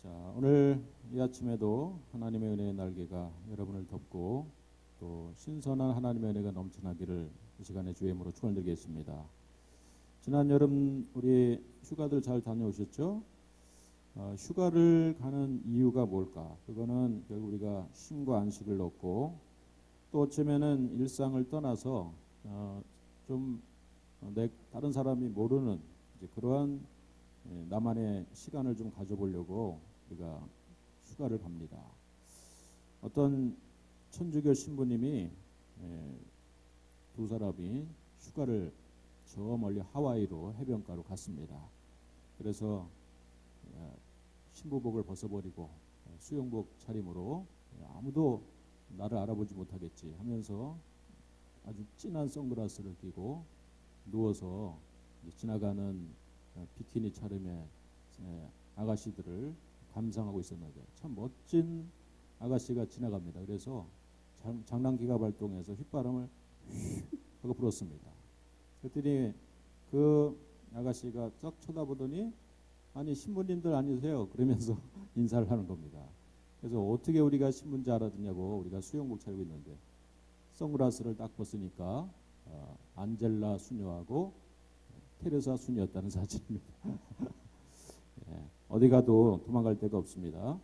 자, 오늘 이 아침에도 하나님의 은혜의 날개가 여러분을 덮고 또 신선한 하나님의 은혜가 넘쳐나기를 이 시간에 주의 이름으로 축원드리겠습니다. 지난 여름 우리 휴가들 잘 다녀오셨죠? 휴가를 가는 이유가 뭘까? 그거는 결국 우리가 쉼과 안식을 얻고 또 어쩌면은 일상을 떠나서 좀 다른 사람이 모르는 이제 그러한 나만의 시간을 좀 가져보려고 우리가 휴가를 갑니다. 어떤 천주교 신부님이 두 사람이 휴가를 저 멀리 하와이로 해변가로 갔습니다. 그래서 신부복을 벗어버리고 수영복 차림으로 아무도 나를 알아보지 못하겠지 하면서 아주 진한 선글라스를 끼고 누워서 지나가는 비키니 차림의 아가씨들을 감상하고 있었는데 참 멋진 아가씨가 지나갑니다. 그래서 장난기가 발동해서 휘바람을 하고 불었습니다. 그랬더니 그 아가씨가 쩍 쳐다보더니 아니 신부님들 아니세요? 그러면서 인사를 하는 겁니다. 그래서 어떻게 우리가 신부인지 알아듣냐고 우리가 수영복 차리고 있는데 선글라스를 딱 벗으니까 안젤라 수녀하고 테레사 수녀였다는 사실입니다. 어디 가도 도망갈 데가 없습니다.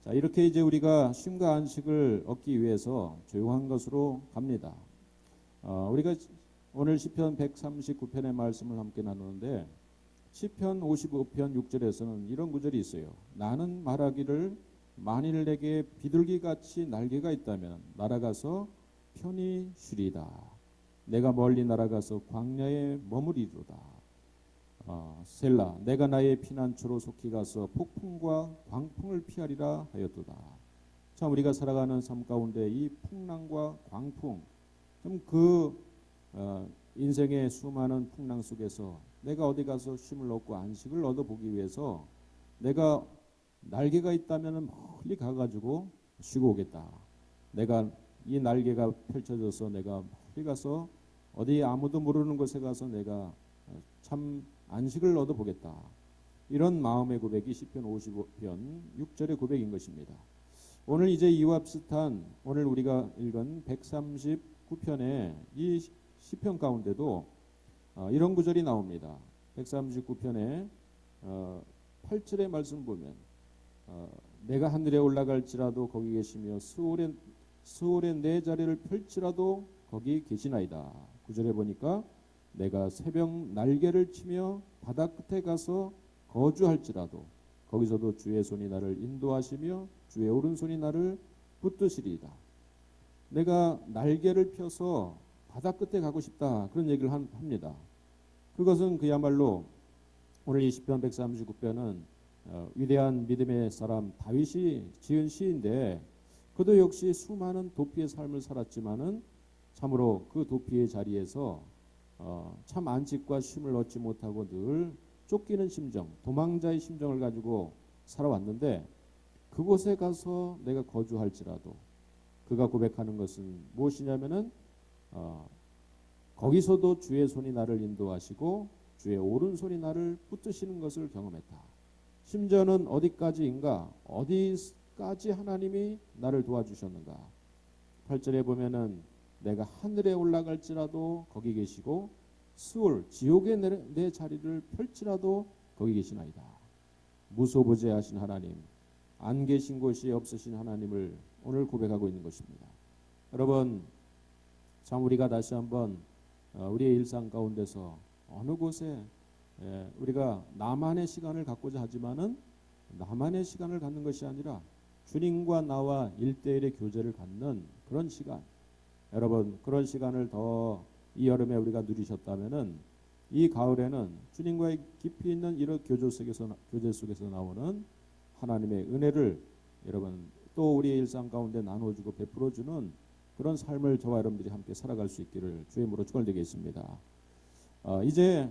자, 이렇게 이제 우리가 쉼과 안식을 얻기 위해서 조용한 것으로 갑니다. 우리가 오늘 시편 139편의 말씀을 함께 나누는데 시편 55편 6절에서는 이런 구절이 있어요. 나는 말하기를 만일 내게 비둘기같이 날개가 있다면 날아가서 편히 쉬리다. 내가 멀리 날아가서 광야에 머무리로다. 셀라 내가 나의 피난처로 속히 가서 폭풍과 광풍을 피하리라 하였도다. 참 우리가 살아가는 삶 가운데 이 풍랑과 광풍 참 인생의 수많은 풍랑 속에서 내가 어디 가서 쉼을 얻고 안식을 얻어보기 위해서 내가 날개가 있다면 멀리 가가지고 쉬고 오겠다. 내가 이 날개가 펼쳐져서 내가 멀리 가서 어디 아무도 모르는 곳에 가서 내가 참 안식을 얻어보겠다. 이런 마음의 고백이 시편 55편 6절의 고백인 것입니다. 오늘 이제 이와 비슷한 오늘 우리가 읽은 139편의 이 시편 가운데도 이런 구절이 나옵니다. 139편의 8절의 말씀 보면 내가 하늘에 올라갈지라도 거기 계시며 스올에 내 자리를 펼치라도 거기 계시나이다. 9절에 보니까 내가 새벽 날개를 치며 바다 끝에 가서 거주할지라도 거기서도 주의 손이 나를 인도하시며 주의 오른손이 나를 붙드시리이다. 내가 날개를 펴서 바다 끝에 가고 싶다. 그런 얘기를 합니다. 그것은 그야말로 오늘 이 시편 139편은 위대한 믿음의 사람 다윗이 지은 시인데 그도 역시 수많은 도피의 삶을 살았지만은 참으로 그 도피의 자리에서 참 안식과 쉼을 얻지 못하고 늘 쫓기는 심정, 도망자의 심정을 가지고 살아왔는데 그곳에 가서 내가 거주할지라도 그가 고백하는 것은 무엇이냐면은 거기서도 주의 손이 나를 인도하시고 주의 오른손이 나를 붙드시는 것을 경험했다. 심지어는 어디까지인가? 어디까지 하나님이 나를 도와주셨는가? 8절에 보면은 내가 하늘에 올라갈지라도 거기 계시고 스올 지옥에 내 자리를 펼치라도 거기 계시나이다. 무소부재하신 하나님, 안 계신 곳이 없으신 하나님을 오늘 고백하고 있는 것입니다. 여러분 참 우리가 다시 한번 우리의 일상 가운데서 어느 곳에 우리가 나만의 시간을 갖고자 하지만은 나만의 시간을 갖는 것이 아니라 주님과 나와 1대1의 교제를 갖는 그런 시간, 여러분 그런 시간을 더 이 여름에 우리가 누리셨다면은 이 가을에는 주님과의 깊이 있는 이런 교제 속에서 나오는 하나님의 은혜를 여러분 또 우리의 일상 가운데 나눠주고 베풀어주는 그런 삶을 저와 여러분들이 함께 살아갈 수 있기를 주의 이름으로 축원드리겠습니다. 이제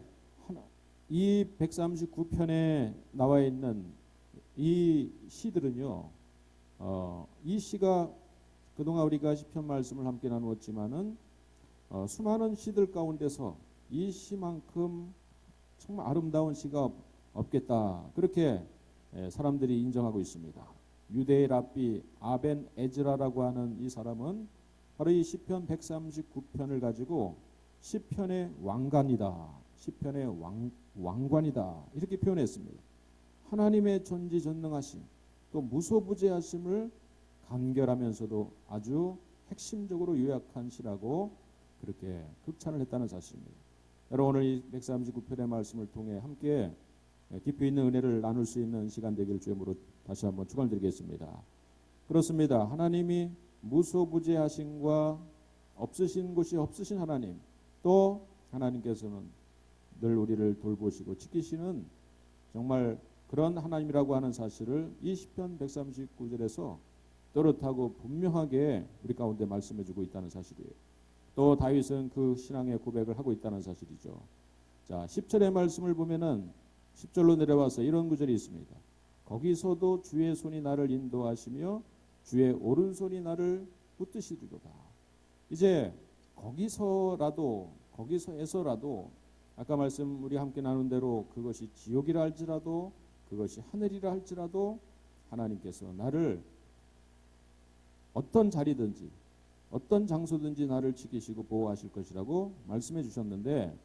이 139편에 나와 있는 이 시들은요, 이 시가 그동안 우리가 시편 말씀을 함께 나누었지만은 수많은 시들 가운데서 이 시만큼 정말 아름다운 시가 없겠다. 그렇게 사람들이 인정하고 있습니다. 유대의 랍비 아벤 에즈라라고 하는 이 사람은 바로 이 시편 139편을 가지고 시편의 왕관이다, 시편의 왕관이다 이렇게 표현했습니다. 하나님의 전지전능하심 또 무소부재하심을 간결하면서도 아주 핵심적으로 요약한 시라고 그렇게 극찬을 했다는 사실입니다. 여러분 오늘 이 139편의 말씀을 통해 함께 깊이 있는 은혜를 나눌 수 있는 시간 되기를 주님으로 다시 한번 축원드리겠습니다. 그렇습니다. 하나님이 무소부재하심과 없으신 곳이 없으신 하나님, 또 하나님께서는 늘 우리를 돌보시고 지키시는 정말 그런 하나님이라고 하는 사실을 이 시편 139절에서 또렷하고 분명하게 우리 가운데 말씀해주고 있다는 사실이에요. 또 다윗은 그 신앙의 고백을 하고 있다는 사실이죠. 자, 10절의 말씀을 보면은 10절로 내려와서 이런 구절이 있습니다. 거기서도 주의 손이 나를 인도하시며 주의 오른손이 나를 붙드시리로다. 이제 거기서에서라도 아까 말씀 우리 함께 나눈 대로 그것이 지옥이라 할지라도 그것이 하늘이라 할지라도 하나님께서 나를 어떤 자리든지 어떤 장소든지 나를 지키시고 보호하실 것이라고 말씀해 주셨는데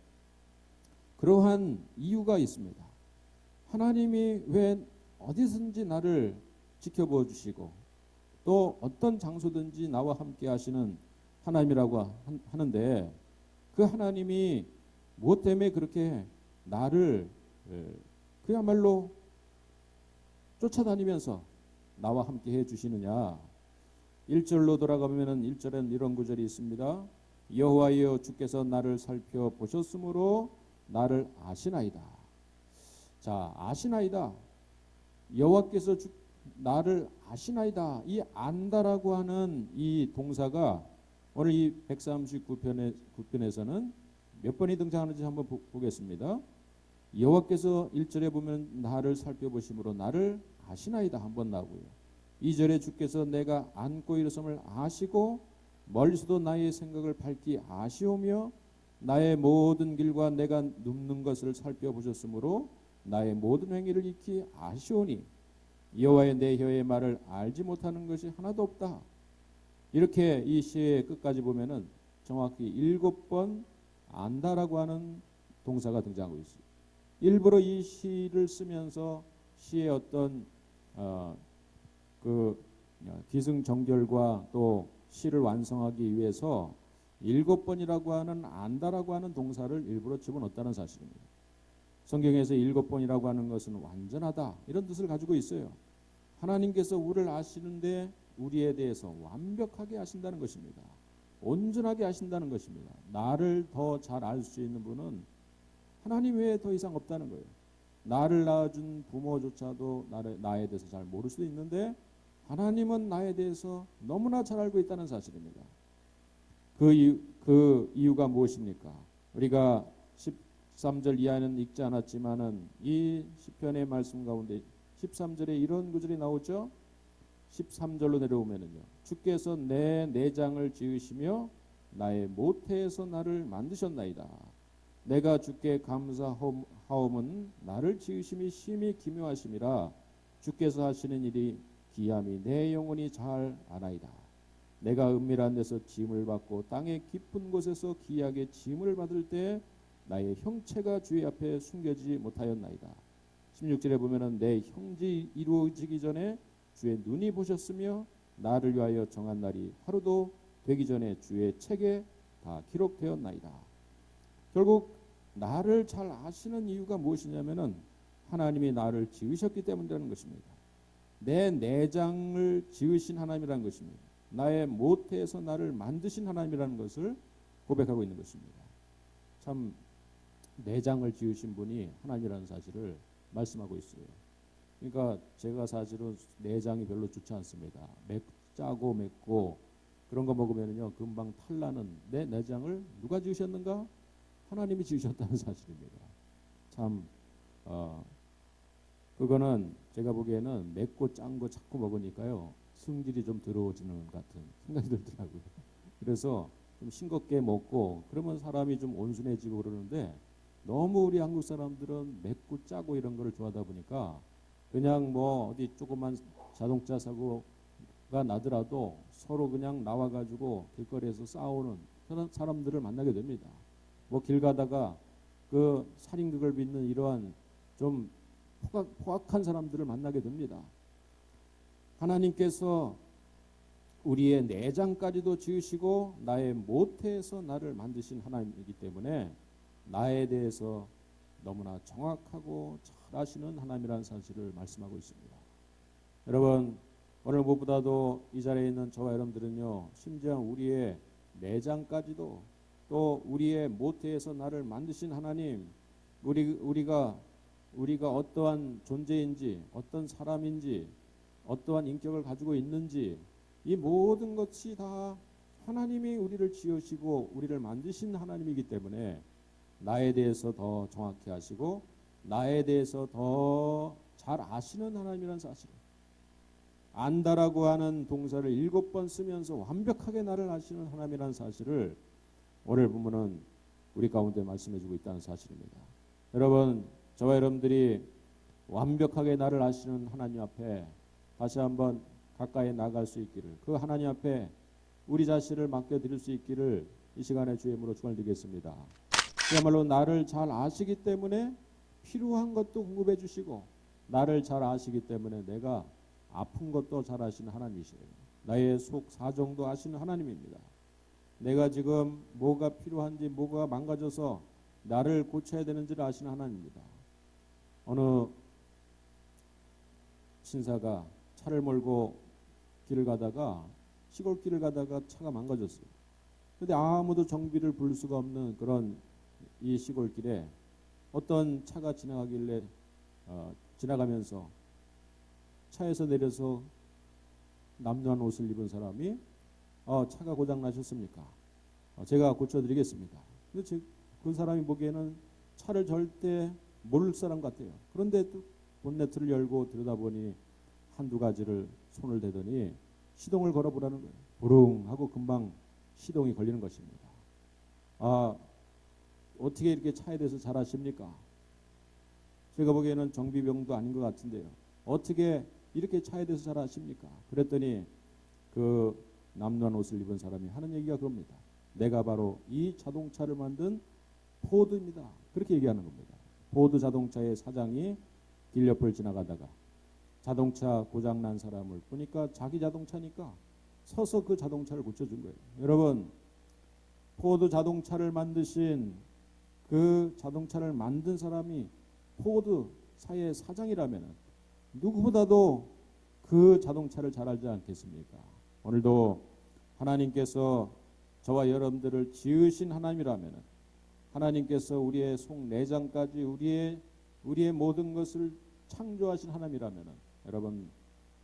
그러한 이유가 있습니다. 하나님이 왜 어디든지 나를 지켜보아 주시고 또 어떤 장소든지 나와 함께 하시는 하나님이라고 하는데 그 하나님이 무엇 때문에 그렇게 나를 그야말로 쫓아다니면서 나와 함께 해 주시느냐. 1절로 돌아가면 1절엔 이런 구절이 있습니다. 여호와여 주께서 나를 살펴보셨으므로 나를 아시나이다. 자, 아시나이다. 여호와께서 나를 아시나이다. 이 안다라고 하는 이 동사가 오늘 이 139편에서는 몇 번이 등장하는지 한번 보겠습니다. 여호와께서 1절에 보면 나를 살펴보심으로 나를 아시나이다 한번 나오고요. 2절에 주께서 내가 앉고 일어섬을 아시고 멀리서도 나의 생각을 밝히 아시오며 나의 모든 길과 내가 눕는 것을 살펴보셨으므로 나의 모든 행위를 익히 아시오니 여호와의 내 혀의 말을 알지 못하는 것이 하나도 없다. 이렇게 이 시의 끝까지 보면은 정확히 7번 안다라고 하는 동사가 등장하고 있습니다. 일부러 이 시를 쓰면서 시의 어떤 그 기승전결과 또 시를 완성하기 위해서 7번이라고 하는 안다라고 하는 동사를 일부러 집어넣었다는 사실입니다. 성경에서 7번이라고 하는 것은 완전하다 이런 뜻을 가지고 있어요. 하나님께서 우리를 아시는데 우리에 대해서 완벽하게 아신다는 것입니다. 온전하게 아신다는 것입니다. 나를 더 잘 알 수 있는 분은 하나님 외에 더 이상 없다는 거예요. 나를 낳아준 부모조차도 나에 대해서 잘 모를 수도 있는데 하나님은 나에 대해서 너무나 잘 알고 있다는 사실입니다. 그 이유가 무엇입니까? 우리가 13절 이하는 읽지 않았지만은 이 시편의 말씀 가운데 13절에 이런 구절이 나오죠. 13절로 내려오면은요. 주께서 내 내장을 지으시며 나의 모태에서 나를 만드셨나이다. 내가 주께 감사하옴은 나를 지으심이 심히 기묘하심이라. 주께서 하시는 일이 기함이 내 영혼이 잘 아나이다. 내가 은밀한 데서 짐을 받고 땅의 깊은 곳에서 기이하게 짐을 받을 때 나의 형체가 주의 앞에 숨겨지지 못하였나이다. 16절에 보면은 내 형제 이루어지기 전에 주의 눈이 보셨으며 나를 위하여 정한 날이 하루도 되기 전에 주의 책에 다 기록되었나이다. 결국 나를 잘 아시는 이유가 무엇이냐면은 하나님이 나를 지으셨기 때문이라는 것입니다. 내 내장을 지으신 하나님이라는 것입니다. 나의 모태에서 나를 만드신 하나님이라는 것을 고백하고 있는 것입니다. 참 내장을 지으신 분이 하나님이라는 사실을 말씀하고 있어요. 그러니까 제가 사실은 내장이 별로 좋지 않습니다. 짜고 맵고 그런 거 먹으면요 금방 탈나는 내 내장을 누가 지으셨는가? 하나님이 지으셨다는 사실입니다. 참 그거는 제가 보기에는 맵고 짠 거 자꾸 먹으니까요 성질이 좀 더러워지는 같은 생각이 들더라고요. 그래서 좀 싱겁게 먹고 그러면 사람이 좀 온순해지고 그러는데 너무 우리 한국 사람들은 맵고 짜고 이런 거를 좋아하다 보니까 그냥 뭐 어디 조그만 자동차 사고가 나더라도 서로 그냥 나와가지고 길거리에서 싸우는 그런 사람들을 만나게 됩니다. 뭐 길 가다가 그 살인극을 빚는 이러한 좀 포악한 사람들을 만나게 됩니다. 하나님께서 우리의 내장까지도 지으시고 나의 모태에서 나를 만드신 하나님이기 때문에 나에 대해서 너무나 정확하고 잘 아시는 하나님이라는 사실을 말씀하고 있습니다. 여러분, 오늘 무엇보다도 이 자리에 있는 저와 여러분들은요, 심지어 우리의 내장까지도 또 우리의 모태에서 나를 만드신 하나님, 우리가 어떠한 존재인지, 어떤 사람인지, 어떠한 인격을 가지고 있는지, 이 모든 것이 다 하나님이 우리를 지으시고 우리를 만드신 하나님이기 때문에 나에 대해서 더 정확히 아시고 나에 대해서 더 잘 아시는 하나님이라는 사실, 안다라고 하는 동사를 7번 쓰면서 완벽하게 나를 아시는 하나님이라는 사실을 오늘 본문은 우리 가운데 말씀해주고 있다는 사실입니다. 여러분, 저와 여러분들이 완벽하게 나를 아시는 하나님 앞에 다시 한번 가까이 나갈 수 있기를, 그 하나님 앞에 우리 자신을 맡겨드릴 수 있기를 이 시간에 주의 이름으로 축원드리겠습니다. 그야말로 나를 잘 아시기 때문에 필요한 것도 공급해 주시고 나를 잘 아시기 때문에 내가 아픈 것도 잘 아시는 하나님이시래요. 나의 속 사정도 아시는 하나님입니다. 내가 지금 뭐가 필요한지, 뭐가 망가져서 나를 고쳐야 되는지를 아시는 하나님입니다. 어느 신사가 차를 몰고 길을 가다가, 시골길을 가다가 차가 망가졌어요. 그런데 아무도 정비를 부를 수가 없는 그런 이 시골길에 어떤 차가 지나가길래 지나가면서 차에서 내려서 남루한 옷을 입은 사람이 차가 고장 나셨습니까? 제가 고쳐드리겠습니다. 근데 그 사람이 보기에는 차를 절대 모를 사람 같아요. 그런데 또 본네트를 열고 들여다보니 한두 가지를 손을 대더니 시동을 걸어보라는 거예요. 부릉 하고 금방 시동이 걸리는 것입니다. 어떻게 이렇게 차에 대해서 잘 아십니까? 제가 보기에는 정비병도 아닌 것 같은데요. 어떻게 이렇게 차에 대해서 잘 아십니까? 그랬더니 그 남루한 옷을 입은 사람이 하는 얘기가 그럽니다. 내가 바로 이 자동차를 만든 포드입니다. 그렇게 얘기하는 겁니다. 포드 자동차의 사장이 길 옆을 지나가다가 자동차 고장난 사람을 보니까 자기 자동차니까 서서 그 자동차를 고쳐준 거예요. 여러분, 포드 자동차를 만드신 그 자동차를 만든 사람이 포드사의 사장이라면 누구보다도 그 자동차를 잘 알지 않겠습니까? 오늘도 하나님께서 저와 여러분들을 지으신 하나님이라면, 하나님께서 우리의 속 내장까지 우리의 모든 것을 창조하신 하나님이라면, 여러분,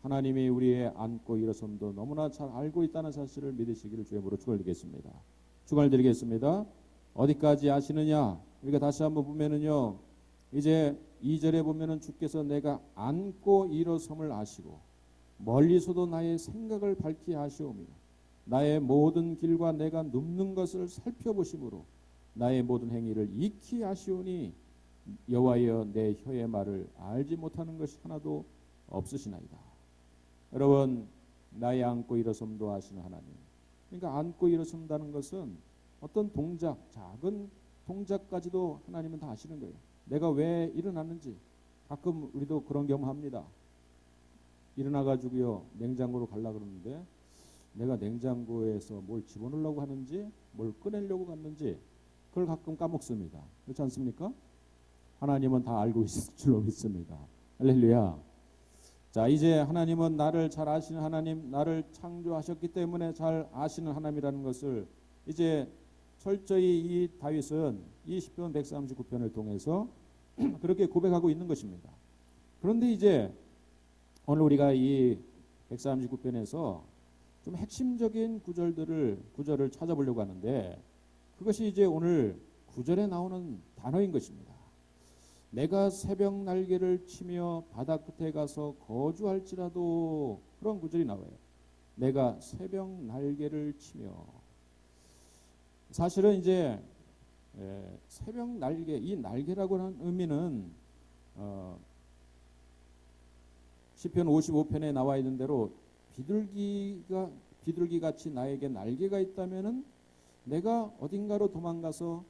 하나님이 우리의 안고 일어섬도 너무나 잘 알고 있다는 사실을 믿으시기를 주의 이름으로 축원드리겠습니다. 축원드리겠습니다. 어디까지 아시느냐? 우리가 다시 한번 보면은요, 이제 2절에 보면은 주께서 내가 안고 일어섬을 아시고 멀리서도 나의 생각을 밝히 아시오며 나의 모든 길과 내가 눕는 것을 살펴보심으로 나의 모든 행위를 익히 아시오니 여호와여 내 혀의 말을 알지 못하는 것이 하나도 없으시나이다. 여러분, 나의 안고 일어섬도 아시는 하나님. 그러니까 안고 일어선다는 것은 어떤 동작, 작은 동작까지도 하나님은 다 아시는 거예요. 내가 왜 일어났는지. 가끔 우리도 그런 경험합니다. 일어나가지고요, 냉장고로 가려고 그러는데 내가 냉장고에서 뭘 집어넣으려고 하는지 뭘 꺼내려고 갔는지 그걸 가끔 까먹습니다. 그렇지 않습니까? 하나님은 다 알고 있을 줄로 믿습니다. 할렐루야. 자, 이제 하나님은 나를 잘 아시는 하나님, 나를 창조하셨기 때문에 잘 아시는 하나님이라는 것을 이제 철저히 이 다윗은 이 시편 139편을 통해서 그렇게 고백하고 있는 것입니다. 그런데 이제 오늘 우리가 이 139편에서 좀 핵심적인 구절을 찾아보려고 하는데, 그것이 이제 오늘 9절에 나오는 단어인 것입니다. 내가 새벽 날개를 치며 바다 끝에 가서 거주할지라도, 그런 구절이 나와요. 내가 새벽 날개를 치며. 사실은 이제 새벽 날개, 이 날개라고 하는 의미는 시편 55편에 나와 있는 대로 비둘기 같이 나에게 날개가 있다면은 내가 어딘가로 도망가서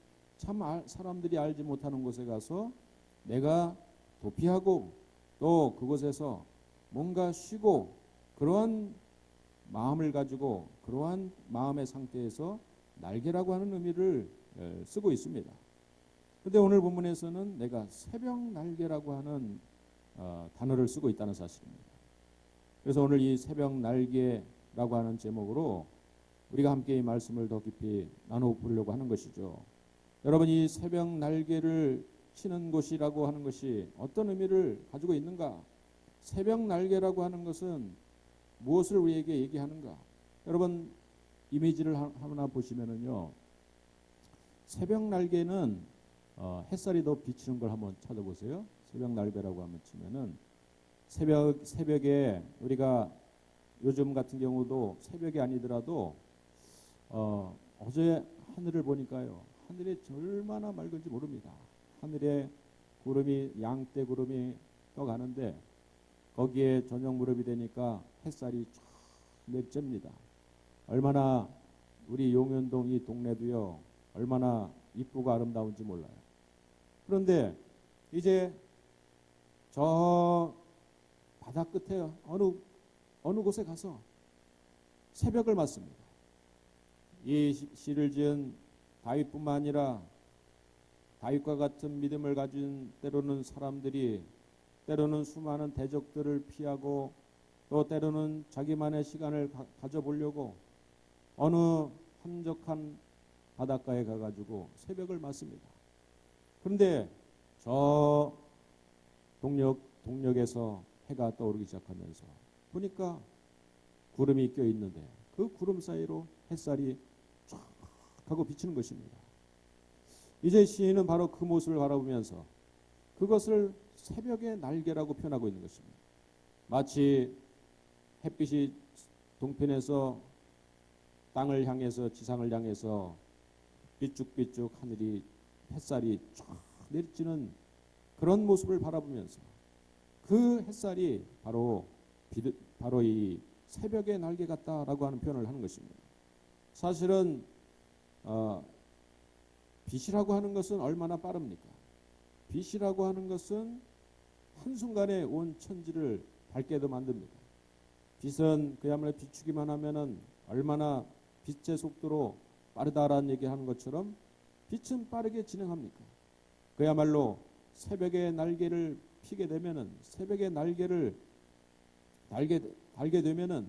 사람들이 알지 못하는 곳에 가서 내가 도피하고 또 그곳에서 뭔가 쉬고 그러한 마음을 가지고 그러한 마음의 상태에서 날개라고 하는 의미를 쓰고 있습니다. 그런데 오늘 본문에서는 내가 새벽 날개라고 하는 단어를 쓰고 있다는 사실입니다. 그래서 오늘 이 새벽 날개라고 하는 제목으로 우리가 함께 이 말씀을 더 깊이 나눠보려고 하는 것이죠. 여러분, 이 새벽 날개를 치는 곳이라고 하는 것이 어떤 의미를 가지고 있는가? 새벽 날개라고 하는 것은 무엇을 우리에게 얘기하는가? 여러분, 이미지를 하나 보시면은요, 새벽 날개는 햇살이 더 비치는 걸 한번 찾아보세요. 새벽 날개라고 하면 치면은 새벽에 우리가 요즘 같은 경우도 새벽이 아니더라도 어제 하늘을 보니까요, 하늘이 얼마나 맑은지 모릅니다. 하늘에 구름이 양떼 구름이 떠가는데 거기에 저녁 무렵이 되니까 햇살이 쫙 내립니다. 얼마나 우리 용현동 이 동네도요, 얼마나 이쁘고 아름다운지 몰라요. 그런데 이제 저 바다 끝에 어느 곳에 가서 새벽을 맞습니다. 이 시를 지은 다윗뿐만 아니라 다윗과 같은 믿음을 가진 때로는 사람들이 때로는 수많은 대적들을 피하고 또 때로는 자기만의 시간을 가져보려고 어느 한적한 바닷가에 가가지고 새벽을 맞습니다. 그런데 저 동력에서 해가 떠오르기 시작하면서 보니까 구름이 껴 있는데 그 구름 사이로 햇살이 쫙 하고 비치는 것입니다. 이제 시인은 바로 그 모습을 바라보면서 그것을 새벽의 날개라고 표현하고 있는 것입니다. 마치 햇빛이 동편에서 땅을 향해서 지상을 향해서 삐쭉삐쭉 하늘이 햇살이 쫙 내리치는 그런 모습을 바라보면서 그 햇살이 바로 이 새벽의 날개 같다라고 하는 표현을 하는 것입니다. 사실은 빛이라고 하는 것은 얼마나 빠릅니까? 빛이라고 하는 것은 한순간에 온 천지를 밝게도 만듭니다. 빛은 그야말로 비추기만 하면은 얼마나 빛의 속도로 빠르다라는 얘기하는 것처럼 빛은 빠르게 진행합니까? 그야말로 새벽의 날개를 피게 되면은 새벽의 날개를 달게 되면은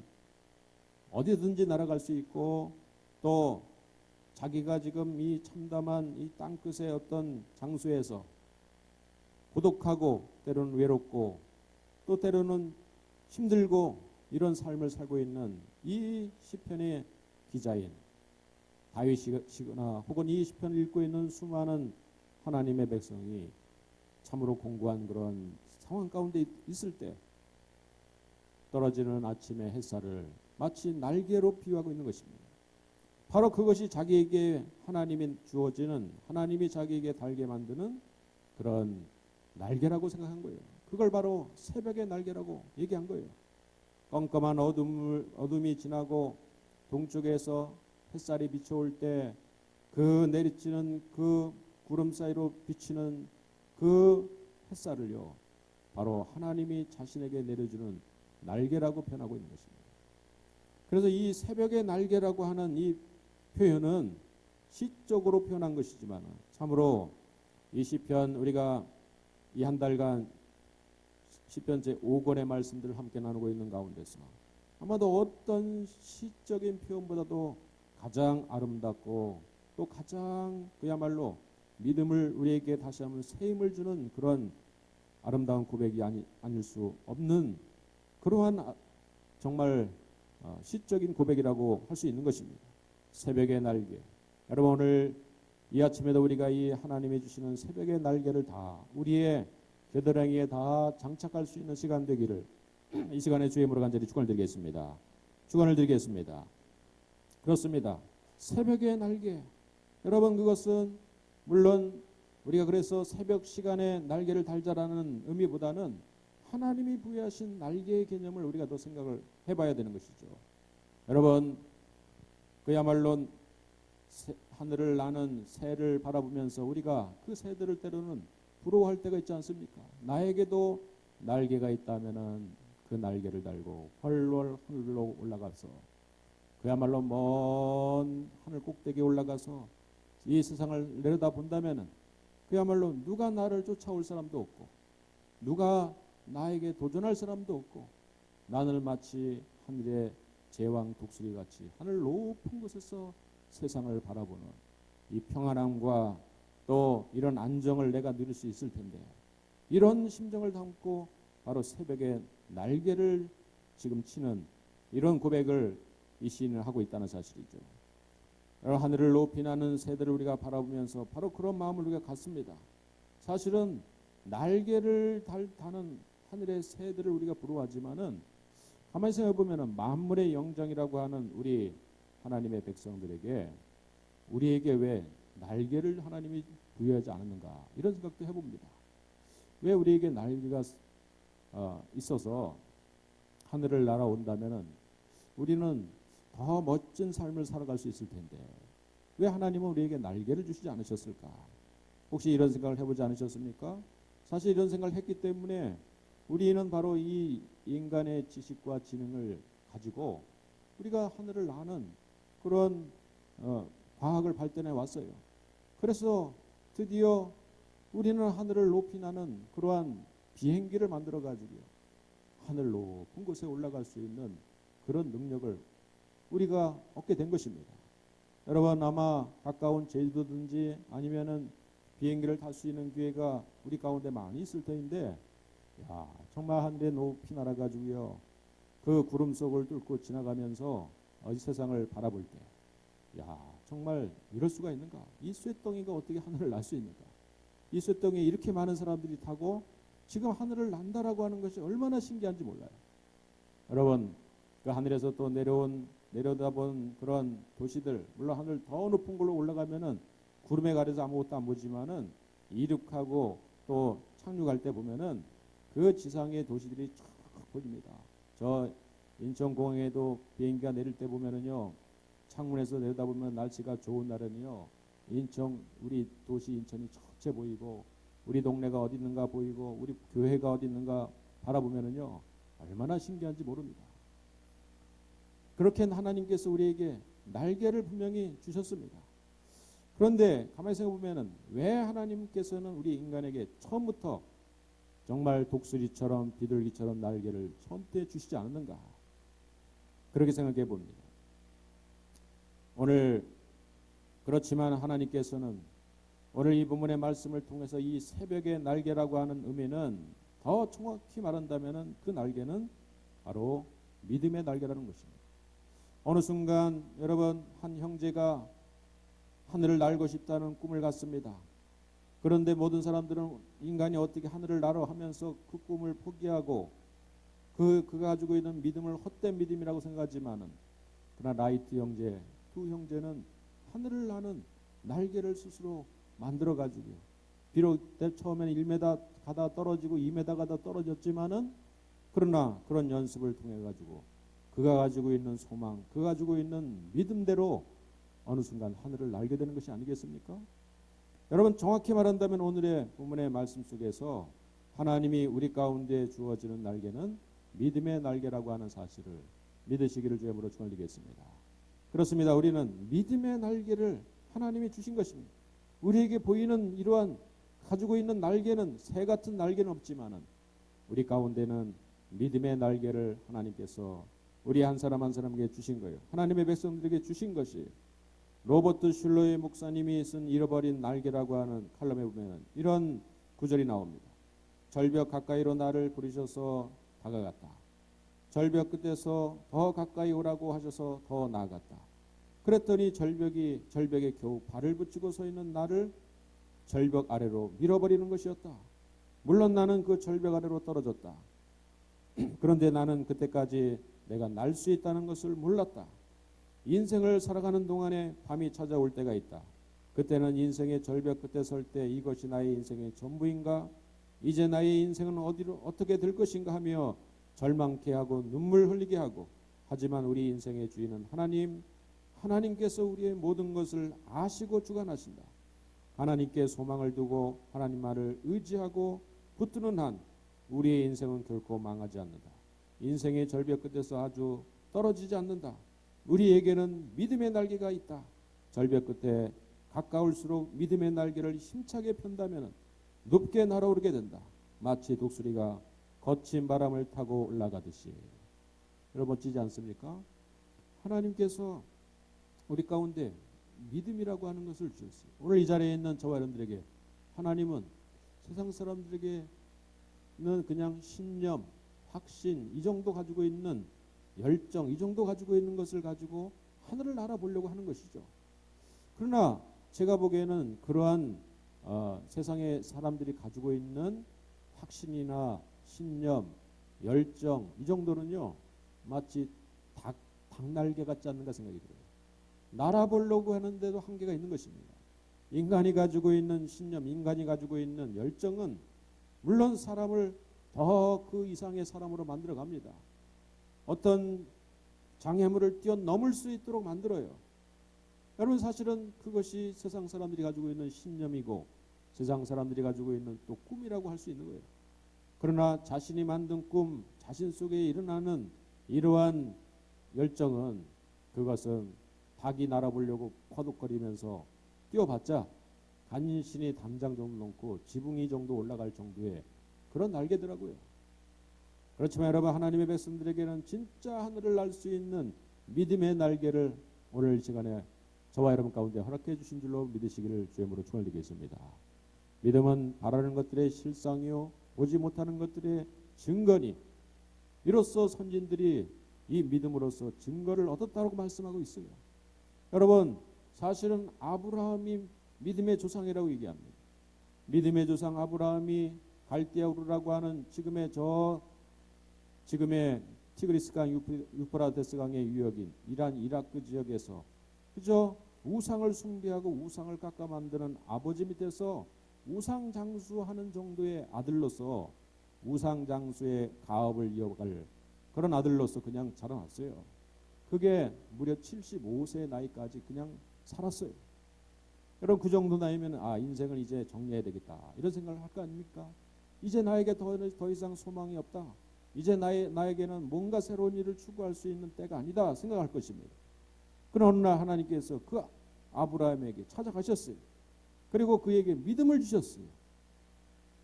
어디든지 날아갈 수 있고 또 자기가 지금 이 참담한 이 땅끝의 어떤 장소에서 고독하고 때로는 외롭고 또 때로는 힘들고 이런 삶을 살고 있는 이 시편의 기자인 다윗이거나 혹은 이 시편을 읽고 있는 수많은 하나님의 백성이 참으로 공고한 그런 상황 가운데 있을 때 떨어지는 아침의 햇살을 마치 날개로 비유하고 있는 것입니다. 바로 그것이 자기에게 하나님이 주어지는 하나님이 자기에게 달게 만드는 그런 날개라고 생각한 거예요. 그걸 바로 새벽의 날개라고 얘기한 거예요. 껌껌한 어둠이 지나고 동쪽에서 햇살이 비춰올 때 그 내리치는 그 구름 사이로 비치는 그 햇살을요, 바로 하나님이 자신에게 내려주는 날개라고 표현하고 있는 것입니다. 그래서 이 새벽의 날개라고 하는 이 표현은 시적으로 표현한 것이지만 참으로 이 시편 우리가 이 한 달간 시편 제5권의 말씀들을 함께 나누고 있는 가운데서 아마도 어떤 시적인 표현보다도 가장 아름답고 또 가장 그야말로 믿음을 우리에게 다시 한번 새 힘을 주는 그런 아름다운 고백이 아닐 수 없는 그러한 정말 시적인 고백이라고 할 수 있는 것입니다. 새벽의 날개. 여러분, 오늘 이 아침에도 우리가 이 하나님이 주시는 새벽의 날개를 다 우리의 겨드랑이에 다 장착할 수 있는 시간 되기를 이 시간에 주의 이름으로 간절히 축원을 드리겠습니다. 축원을 드리겠습니다. 그렇습니다. 새벽의 날개. 여러분, 그것은 물론 우리가 그래서 새벽 시간에 날개를 달자라는 의미보다는 하나님이 부여하신 날개의 개념을 우리가 더 생각을 해봐야 되는 것이죠. 여러분, 그야말로 하늘을 나는 새를 바라보면서 우리가 그 새들을 때로는 부러워할 때가 있지 않습니까? 나에게도 날개가 있다면은 그 날개를 달고 훨훨 하늘로 올라가서 그야말로 먼 하늘 꼭대기에 올라가서 이 세상을 내려다 본다면은 그야말로 누가 나를 쫓아올 사람도 없고 누가 나에게 도전할 사람도 없고 나는 마치 하늘의 제왕 독수리 같이 하늘 높은 곳에서 세상을 바라보는 이 평안함과 또 이런 안정을 내가 누릴 수 있을 텐데 이런 심정을 담고 바로 새벽에 날개를 지금 치는 이런 고백을 이 시인은 하고 있다는 사실이죠. 하늘을 높이 나는 새들을 우리가 바라보면서 바로 그런 마음을 우리가 갖습니다. 사실은 날개를 다는 하늘의 새들을 우리가 부러워하지만은 가만히 생각해 보면은 만물의 영장이라고 하는 우리 하나님의 백성들에게 우리에게 왜 날개를 하나님이 부여하지 않았는가 이런 생각도 해봅니다. 왜 우리에게 날개가 있어서 하늘을 날아온다면은 우리는 더 멋진 삶을 살아갈 수 있을 텐데 왜 하나님은 우리에게 날개를 주시지 않으셨을까? 혹시 이런 생각을 해보지 않으셨습니까? 사실 이런 생각을 했기 때문에 우리는 바로 이 인간의 지식과 지능을 가지고 우리가 하늘을 나는 그런 과학을 발전해 왔어요. 그래서 드디어 우리는 하늘을 높이 나는 그러한 비행기를 만들어 가지고요. 하늘 높은 곳에 올라갈 수 있는 그런 능력을 우리가 얻게 된 것입니다. 여러분 아마 가까운 제주도든지 아니면은 비행기를 탈 수 있는 기회가 우리 가운데 많이 있을 터인데 야, 정말 하늘에 높이 날아가지고요. 그 구름 속을 뚫고 지나가면서 이 세상을 바라볼 때 야, 정말 이럴 수가 있는가? 이 쇳덩이가 어떻게 하늘을 날 수 있는가? 이 쇳덩이에 이렇게 많은 사람들이 타고 지금 하늘을 난다라고 하는 것이 얼마나 신기한지 몰라요. 여러분 그 하늘에서 또 내려다본 그런 도시들 물론 하늘 더 높은 걸로 올라가면은 구름에 가려서 아무것도 안 보지만은 이륙하고 또 착륙할 때 보면은 그 지상의 도시들이 쫙 보입니다. 저 인천공항에도 비행기가 내릴 때 보면은요 창문에서 내려다보면 날씨가 좋은 날은요 우리 도시 인천이 전체 보이고 우리 동네가 어디 있는가 보이고 우리 교회가 어디 있는가 바라보면은요 얼마나 신기한지 모릅니다. 그렇게 하나님께서 우리에게 날개를 분명히 주셨습니다. 그런데 가만히 생각해 보면은 왜 하나님께서는 우리 인간에게 처음부터 정말 독수리처럼 비둘기처럼 날개를 처음부터 주시지 않았는가? 그렇게 생각해 봅니다. 오늘 그렇지만 하나님께서는 오늘 이 본문의 말씀을 통해서 이 새벽의 날개라고 하는 의미는 더 정확히 말한다면은 그 날개는 바로 믿음의 날개라는 것입니다. 어느 순간 여러분 한 형제가 하늘을 날고 싶다는 꿈을 갖습니다. 그런데 모든 사람들은 인간이 어떻게 하늘을 날아 하면서 그 꿈을 포기하고 그가 가지고 있는 믿음을 헛된 믿음이라고 생각하지만은 그러나 라이트 형제 두 형제는 하늘을 나는 날개를 스스로 만들어 가지고 비록 처음에는 1m 가다 떨어지고 2m 가다 떨어졌지만은 그러나 그런 연습을 통해 가지고 그가 가지고 있는 소망, 그가 가지고 있는 믿음대로 어느 순간 하늘을 날게 되는 것이 아니겠습니까? 여러분 정확히 말한다면 오늘의 본문의 말씀 속에서 하나님이 우리 가운데 주어지는 날개는 믿음의 날개라고 하는 사실을 믿으시기를 주님으로 축원드리겠습니다. 그렇습니다. 우리는 믿음의 날개를 하나님이 주신 것입니다. 우리에게 보이는 이러한 가지고 있는 날개는 새 같은 날개는 없지만은 우리 가운데는 믿음의 날개를 하나님께서 우리 한 사람 한 사람에게 주신 거예요. 하나님의 백성들에게 주신 것이 로버트 슐러의 목사님이 쓴 잃어버린 날개라고 하는 칼럼에 보면 이런 구절이 나옵니다. 절벽 가까이로 나를 부르셔서 다가갔다. 절벽 끝에서 더 가까이 오라고 하셔서 더 나아갔다. 그랬더니 절벽에 겨우 발을 붙이고 서 있는 나를 절벽 아래로 밀어버리는 것이었다. 물론 나는 그 절벽 아래로 떨어졌다. 그런데 나는 그때까지 내가 날 수 있다는 것을 몰랐다. 인생을 살아가는 동안에 밤이 찾아올 때가 있다. 그때는 인생의 절벽 끝에 설 때 이것이 나의 인생의 전부인가? 이제 나의 인생은 어디로 어떻게 될 것인가 하며 절망케 하고 눈물 흘리게 하고, 하지만 우리 인생의 주인은 하나님께서 우리의 모든 것을 아시고 주관하신다. 하나님께 소망을 두고 하나님 말을 의지하고 붙드는 한 우리의 인생은 결코 망하지 않는다. 인생의 절벽 끝에서 아주 떨어지지 않는다. 우리에게는 믿음의 날개가 있다. 절벽 끝에 가까울수록 믿음의 날개를 힘차게 편다면 높게 날아오르게 된다. 마치 독수리가 거친 바람을 타고 올라가듯이. 여러분, 멋지지 않습니까? 하나님께서 우리 가운데 믿음이라고 하는 것을 주셨어요. 오늘 이 자리에 있는 저와 여러분들에게 하나님은 세상 사람들에게는 그냥 신념, 확신 이 정도 가지고 있는 열정, 이 정도 가지고 있는 것을 가지고 하늘을 알아보려고 하는 것이죠. 그러나 제가 보기에는 그러한 세상의 사람들이 가지고 있는 확신이나 신념, 열정 이 정도는요, 마치 닭날개 같지 않는가 생각이 들어요. 날아보려고 하는데도 한계가 있는 것입니다. 인간이 가지고 있는 신념, 인간이 가지고 있는 열정은 물론 사람을 더 그 이상의 사람으로 만들어 갑니다. 어떤 장애물을 뛰어넘을 수 있도록 만들어요. 여러분, 사실은 그것이 세상 사람들이 가지고 있는 신념이고 세상 사람들이 가지고 있는 또 꿈이라고 할 수 있는 거예요. 그러나 자신이 만든 꿈, 자신 속에 일어나는 이러한 열정은, 그것은 닭이 날아보려고 퍼득거리면서 뛰어봤자 간신히 담장 정도 넘고 지붕이 정도 올라갈 정도의 그런 날개더라고요. 그렇지만 여러분, 하나님의 백성들에게는 진짜 하늘을 날 수 있는 믿음의 날개를 오늘 이 시간에 저와 여러분 가운데 허락해 주신 줄로 믿으시기를 주님으로 축원드리겠습니다. 믿음은 바라는 것들의 실상이요 보지 못하는 것들의 증거니, 이로써 선진들이 이 믿음으로써 증거를 얻었다고 말씀하고 있어요. 여러분, 사실은 아브라함이 믿음의 조상이라고 얘기합니다. 믿음의 조상 아브라함이 갈대아 우르라고 하는 지금의 티그리스 강, 유프라테스 강의 유역인 이라크 지역에서 그저 우상을 숭배하고 우상을 깎아 만드는 아버지 밑에서 우상 장수하는 정도의 아들로서 우상 장수의 가업을 이어갈 그런 아들로서 그냥 자라났어요. 그게 무려 75세 나이까지 그냥 살았어요. 여러분, 그 정도 나이면 인생을 이제 정리해야 되겠다 이런 생각을 할 거 아닙니까? 이제 나에게 더 이상 소망이 없다. 이제 나에게는 뭔가 새로운 일을 추구할 수 있는 때가 아니다 생각할 것입니다. 그러나 어느 날 하나님께서 그 아브라함에게 찾아가셨어요. 그리고 그에게 믿음을 주셨어요.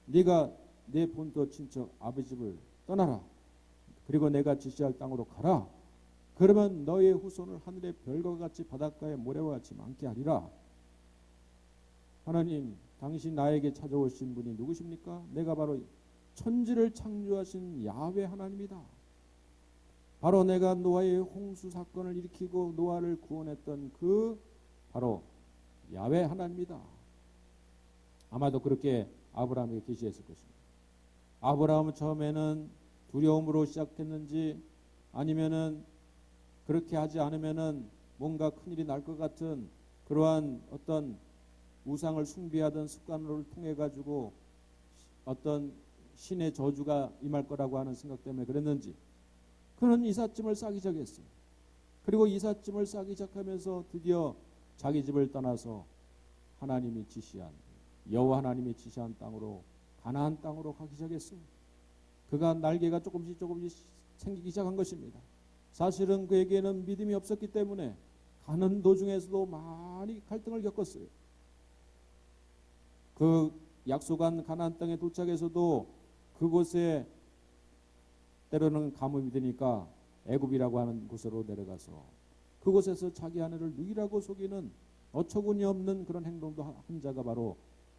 네가 내 본토 친척 아버지 집을 떠나라. 그리고 내가 지시할 땅으로 가라. 그러면 너의 후손을 하늘의 별과 같이 바닷가의 모래와 같이 많게 하리라. 하나님, 당신 나에게 찾아오신 분이 누구십니까? 내가 바로 천지를 창조하신 야훼 하나님이다. 바로 내가 노아의 홍수 사건을 일으키고 노아를 구원했던 그 바로 야훼 하나님이다. 아마도 그렇게 아브라함에게 계시했을 것입니다. 아브라함은 처음에는 두려움으로 시작했는지, 아니면은 그렇게 하지 않으면은 뭔가 큰일이 날 것 같은 그러한 어떤 우상을 숭배하던 습관을 통해 가지고 어떤 신의 저주가 임할 거라고 하는 생각 때문에 그랬는지 그는 이삿짐을 싸기 시작했어요. 그리고 이삿짐을 싸기 시작하면서 드디어 자기 집을 떠나서 하나님이 지시한, 여호와 하나님이 지시한 땅으로, 가나안 땅으로 가기 시작했어요. 그가 날개가 조금씩 생기기 시작한 것입니다. 사실은 그에게는 믿음이 없었기 때문에 가는 도중에서도 많이 갈등을 겪었어요. 그 약속한 가나안 땅에 도착해서도 그곳에 때로는 가뭄이 드니까 애굽이라고 하는 곳으로 내려가서 그곳에서 자기 아내를 누이라고 속이는 어처구니 없는 그런 행동도 한 자가 바로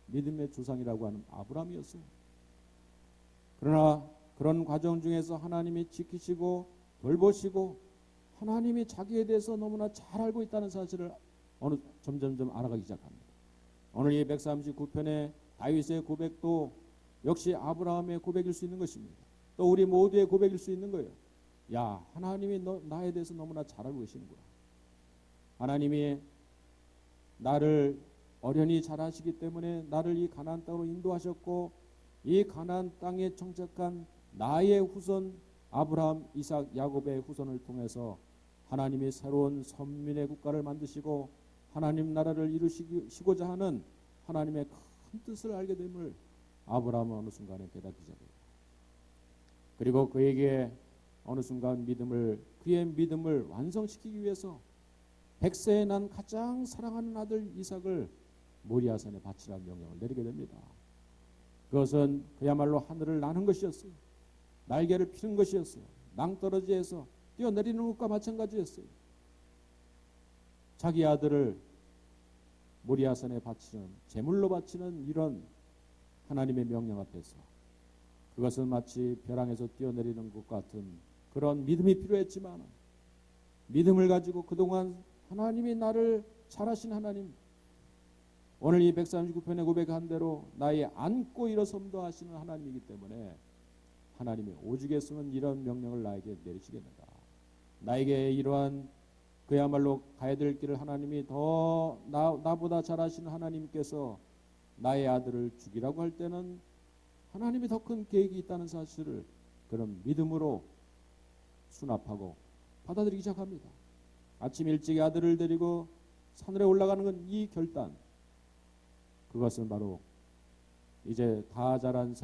믿음의 조상이라고 하는 아브라함이었어요. 그러나 그런 과정 중에서 하나님이 지키시고 돌보시고 하나님이 자기에 대해서 너무나 잘 알고 있다는 사실을 점점점 알아가기 시작합니다. 오늘 이 139편의 다윗의 고백도 역시 아브라함의 고백일 수 있는 것입니다. 또 우리 모두의 고백일 수 있는 거예요. 야, 하나님이 나에 대해서 너무나 잘 알고 계시는구나. 하나님이 나를 어련히 잘 아시기 때문에 나를 이 가나안 땅으로 인도하셨고 이 가나안 땅에 정착한 나의 후손 아브라함, 이삭, 야곱의 후손을 통해서 하나님이 새로운 선민의 국가를 만드시고 하나님 나라를 이루시고자 하는 하나님의 큰 뜻을 알게 됨을 아브라함은 어느 순간에 깨닫기 시작해요. 그리고 그에게 어느 순간 그의 믿음을 완성시키기 위해서 100세에 난 가장 사랑하는 아들 이삭을 모리아산에 바치라는 명령을 내리게 됩니다. 그것은 그야말로 하늘을 나는 것이었어요. 날개를 피는 것이었어요. 낭떠러지에서 뛰어내리는 것과 마찬가지였어요. 자기 아들을 모리아산에 바치는, 제물로 바치는 이런 하나님의 명령 앞에서 그것은 마치 벼랑에서 뛰어내리는 것 같은 그런 믿음이 필요했지만, 믿음을 가지고 그동안 하나님이 나를 잘하신 하나님, 오늘 이 139편에 고백한 대로 나의 안고 일어섬도 하시는 하나님이기 때문에 하나님이 오죽했으면 이런 명령을 나에게 내리시겠는가. 나에게 이러한 그야말로 가야 될 길을 하나님이 더 나보다 잘하시는 하나님께서 나의 아들을 죽이라고 할 때는 하나님이 더 큰 계획이 있다는 사실을 그런 믿음으로 수납하고 받아들이기 시작합니다. 아침 일찍 아들을 데리고 산으로 올라가는 건 이 결단, 그것은 바로 이제 다 자란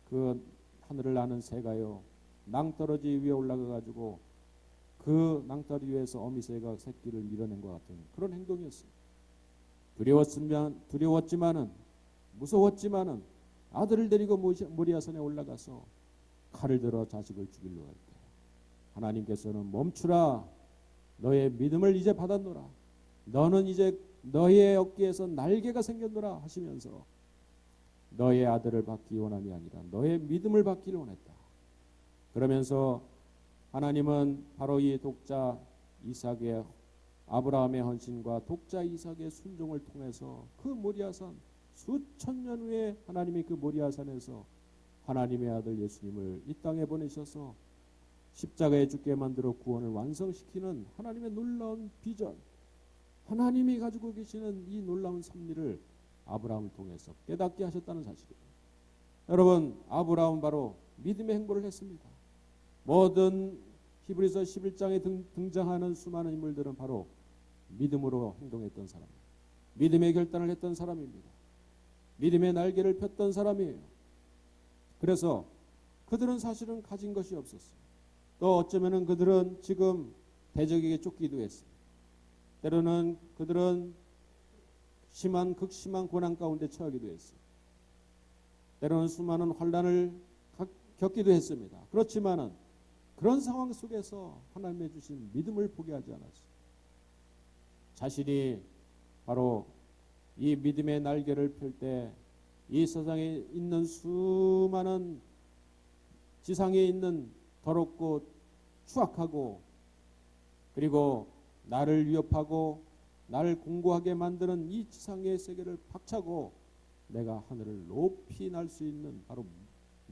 그 하늘을 나는 새가요 낭떠러지 위에 올라가 가지고 그 낭떠러지 위에서 어미새가 새끼를 밀어낸 것 같은 그런 행동이었어요. 두려웠지만은 무서웠지만은 아들을 데리고 모리아산에 올라가서 칼을 들어 자식을 죽이려고 할 때 하나님께서는 멈추라, 너의 믿음을 이제 받았노라, 너는 이제 너의 어깨에서 날개가 생겼노라 하시면서 너의 아들을 받기 원함이 아니라 너의 믿음을 받기를 원했다. 그러면서 하나님은 바로 이 독자 이삭의 아브라함의 헌신과 독자 이삭의 순종을 통해서 그 모리아산, 수천 년 후에 하나님이 그 모리아산에서 하나님의 아들 예수님을 이 땅에 보내셔서 십자가에 죽게 만들어 구원을 완성시키는 하나님의 놀라운 비전, 하나님이 가지고 계시는 이 놀라운 섭리를 아브라함을 통해서 깨닫게 하셨다는 사실이에요. 여러분, 아브라함은 바로 믿음의 행보를 했습니다. 모든 히브리서 11장에 등장하는 수많은 인물들은 바로 믿음으로 행동했던 사람이에요. 믿음의 결단을 했던 사람입니다. 믿음의 날개를 폈던 사람이에요. 그래서 그들은 사실은 가진 것이 없었어요. 또 어쩌면은 그들은 지금 대적에게 쫓기도 했어요. 때로는 그들은 극심한 고난 가운데 처하기도 했어요. 때로는 수많은 환난을 겪기도 했습니다. 그렇지만은 그런 상황 속에서 하나님의 주신 믿음을 포기하지 않았어요. 자신이 바로 이 믿음의 날개를 펼 때 이 세상에 있는 수많은 지상에 있는 더럽고 추악하고 그리고 나를 위협하고 나를 공고하게 만드는 이 지상의 세계를 박차고 내가 하늘을 높이 날 수 있는 바로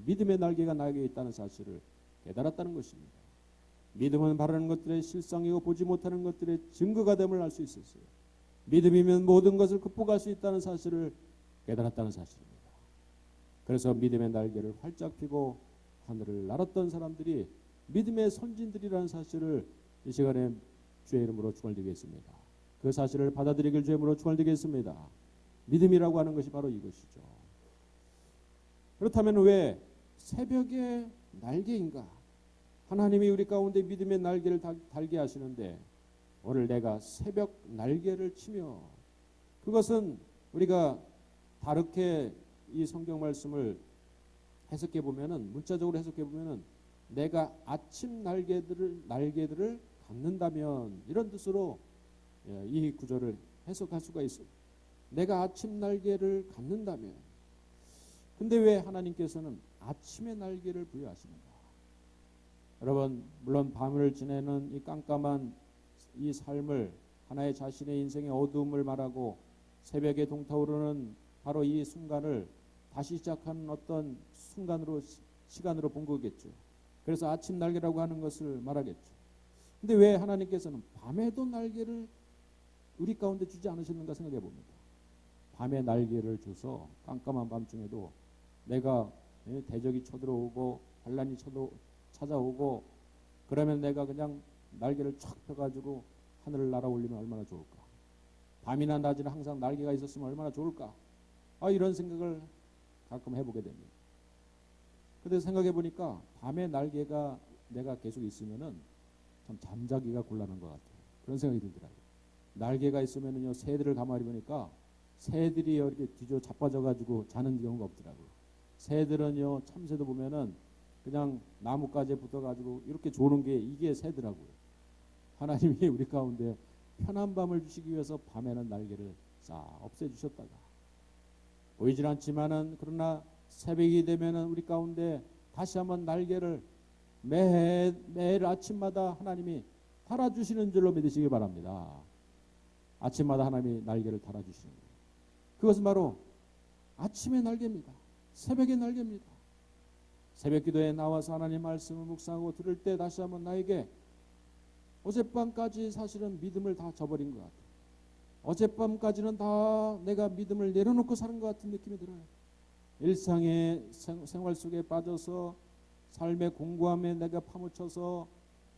믿음의 날개가 나에게 있다는 사실을 깨달았다는 것입니다. 믿음은 바라는 것들의 실상이고 보지 못하는 것들의 증거가 됨을 알 수 있었어요. 믿음이면 모든 것을 극복할 수 있다는 사실을 깨달았다는 사실입니다. 그래서 믿음의 날개를 활짝 펴고 하늘을 날았던 사람들이 믿음의 선진들이라는 사실을 이 시간에 주의 이름으로 축원드리겠습니다. 그 사실을 받아들이길 주의 이름으로 축원드리겠습니다. 믿음이라고 하는 것이 바로 이것이죠. 그렇다면 왜 새벽의 날개인가? 하나님이 우리 가운데 믿음의 날개를 달게 하시는데 오늘 내가 새벽 날개를 치며, 그것은 우리가 다르게 이 성경 말씀을 해석해 보면은, 문자적으로 해석해 보면은 내가 아침 날개들을 갖는다면, 이런 뜻으로 이 구절을 해석할 수가 있어요. 내가 아침 날개를 갖는다면. 근데 왜 하나님께서는 아침의 날개를 부여하시는가? 여러분, 물론 밤을 지내는 이 깜깜한 이 삶을, 하나의 자신의 인생의 어두움을 말하고 새벽에 동타오르는 바로 이 순간을 다시 시작하는 어떤 시간으로 본 거겠죠. 그래서 아침 날개라고 하는 것을 말하겠죠. 근데 왜 하나님께서는 밤에도 날개를 우리 가운데 주지 않으셨는가 생각해 봅니다. 밤에 날개를 줘서 깜깜한 밤중에도 내가 대적이 쳐들어오고 환란이 찾아오고 그러면 내가 그냥 날개를 촥 펴가지고 하늘을 날아올리면 얼마나 좋을까. 밤이나 낮이나 항상 날개가 있었으면 얼마나 좋을까. 이런 생각을 가끔 해보게 됩니다. 근데 생각해 보니까 밤에 날개가 내가 계속 있으면은 참 잠자기가 곤란한 것 같아요. 그런 생각이 들더라고요. 날개가 있으면은요, 새들을 가만히 보니까 새들이 이렇게 뒤져 자빠져가지고 자는 경우가 없더라고요. 새들은요, 참새도 보면은 그냥 나뭇가지에 붙어가지고 이렇게 조는 게 이게 새더라고요. 하나님이 우리 가운데 편한 밤을 주시기 위해서 밤에는 날개를 싹 없애주셨다가 보이질 않지만은 그러나 새벽이 되면은 우리 가운데 다시 한번 날개를 매일 아침마다 하나님이 달아주시는 줄로 믿으시기 바랍니다. 아침마다 하나님이 날개를 달아주시는 거예요. 그것은 바로 아침의 날개입니다. 새벽의 날개입니다. 새벽 기도에 나와서 하나님 말씀을 묵상하고 들을 때 다시 한번 나에게 어젯밤까지 사실은 믿음을 다 저버린 것 같아요. 어젯밤까지는 다 내가 믿음을 내려놓고 사는 것 같은 느낌이 들어요. 일상의 생활 속에 빠져서 삶의 공고함에 내가 파묻혀서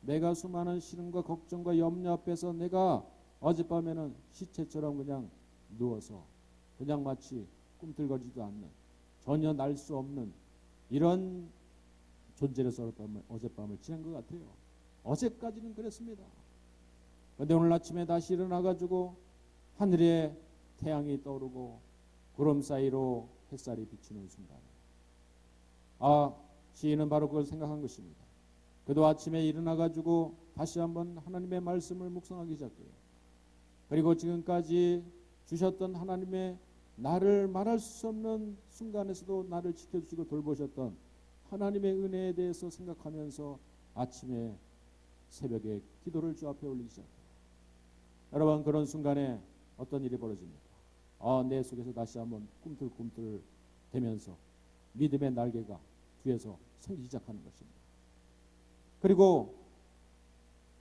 내가 수많은 시름과 걱정과 염려 앞에서 내가 어젯밤에는 시체처럼 그냥 누워서 그냥 마치 꿈틀거리지도 않는 전혀 날 수 없는 이런 존재로서 어젯밤을 지낸 것 같아요. 어제까지는 그랬습니다. 그런데 오늘 아침에 다시 일어나가지고 하늘에 태양이 떠오르고 구름 사이로 햇살이 비치는 순간 시인은 바로 그걸 생각한 것입니다. 그도 아침에 일어나가지고 다시 한번 하나님의 말씀을 묵상하기 시작해요. 그리고 지금까지 주셨던 하나님의 나를 말할 수 없는 순간에서도 나를 지켜주시고 돌보셨던 하나님의 은혜에 대해서 생각하면서 아침에 새벽에 기도를 주 앞에 올리기 시작해요. 여러분, 그런 순간에 어떤 일이 벌어집니까? 내 속에서 다시 한번 꿈틀꿈틀 대면서 믿음의 날개가 뒤에서 생기기 시작하는 것입니다. 그리고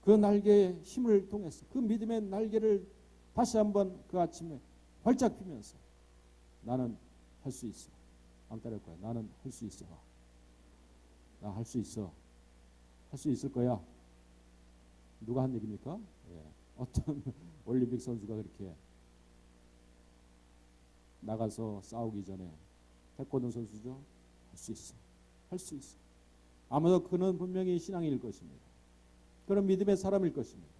그 날개의 힘을 통해서 그 믿음의 날개를 다시 한번 그 아침에 활짝 피면서 나는 할 수 있어. 안 따를 거야. 나는 할 수 있어. 나 할 수 있어. 할 수 있을 거야. 누가 한 얘기입니까? 어떤 올림픽 선수가 그렇게 나가서 싸우기 전에 태권도 선수죠. 할 수 있어. 할 수 있어. 아마도 그는 분명히 신앙일 것입니다. 그런 믿음의 사람일 것입니다.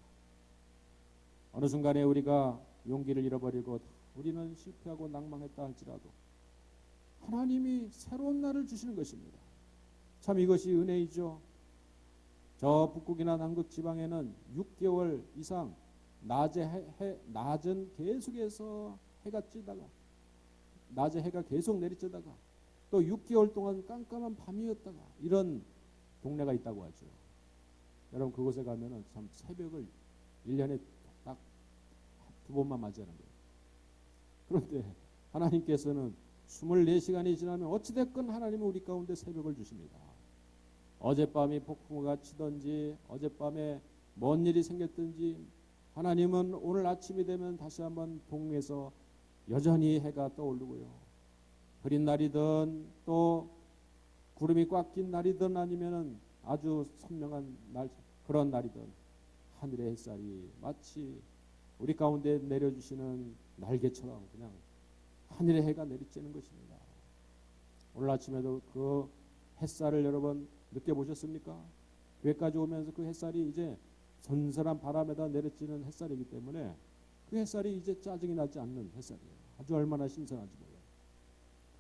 어느 순간에 우리가 용기를 잃어버리고 우리는 실패하고 낭망했다 할지라도 하나님이 새로운 날을 주시는 것입니다. 참 이것이 은혜이죠. 저 북극이나 남극 지방에는 6개월 이상 낮은 계속해서 해가 찌다가 낮에 해가 계속 내리쬐다가 또 6개월 동안 깜깜한 밤이었다가 이런 동네가 있다고 하죠. 여러분, 그곳에 가면은 참 새벽을 1년에 딱 2번만 맞이하는 거예요. 그런데 하나님께서는 24시간이 지나면 어찌됐건 하나님은 우리 가운데 새벽을 주십니다. 어젯밤이 폭풍우가 치든지 어젯밤에 뭔 일이 생겼든지 하나님은 오늘 아침이 되면 다시 한번 동에서 여전히 해가 떠오르고요. 흐린 날이든 또 구름이 꽉 낀 날이든 아니면은 아주 선명한 날, 그런 날이든 하늘의 햇살이 마치 우리 가운데 내려주시는 날개처럼 그냥 하늘의 해가 내리쬐는 것입니다. 오늘 아침에도 그 햇살을 여러분 느껴보셨습니까? 교회까지 오면서 그 햇살이 이제 선선한 바람에다 내리쬐는 햇살이기 때문에 그 햇살이 이제 짜증이 나지 않는 햇살이에요. 아주 얼마나 신선한지 몰라요.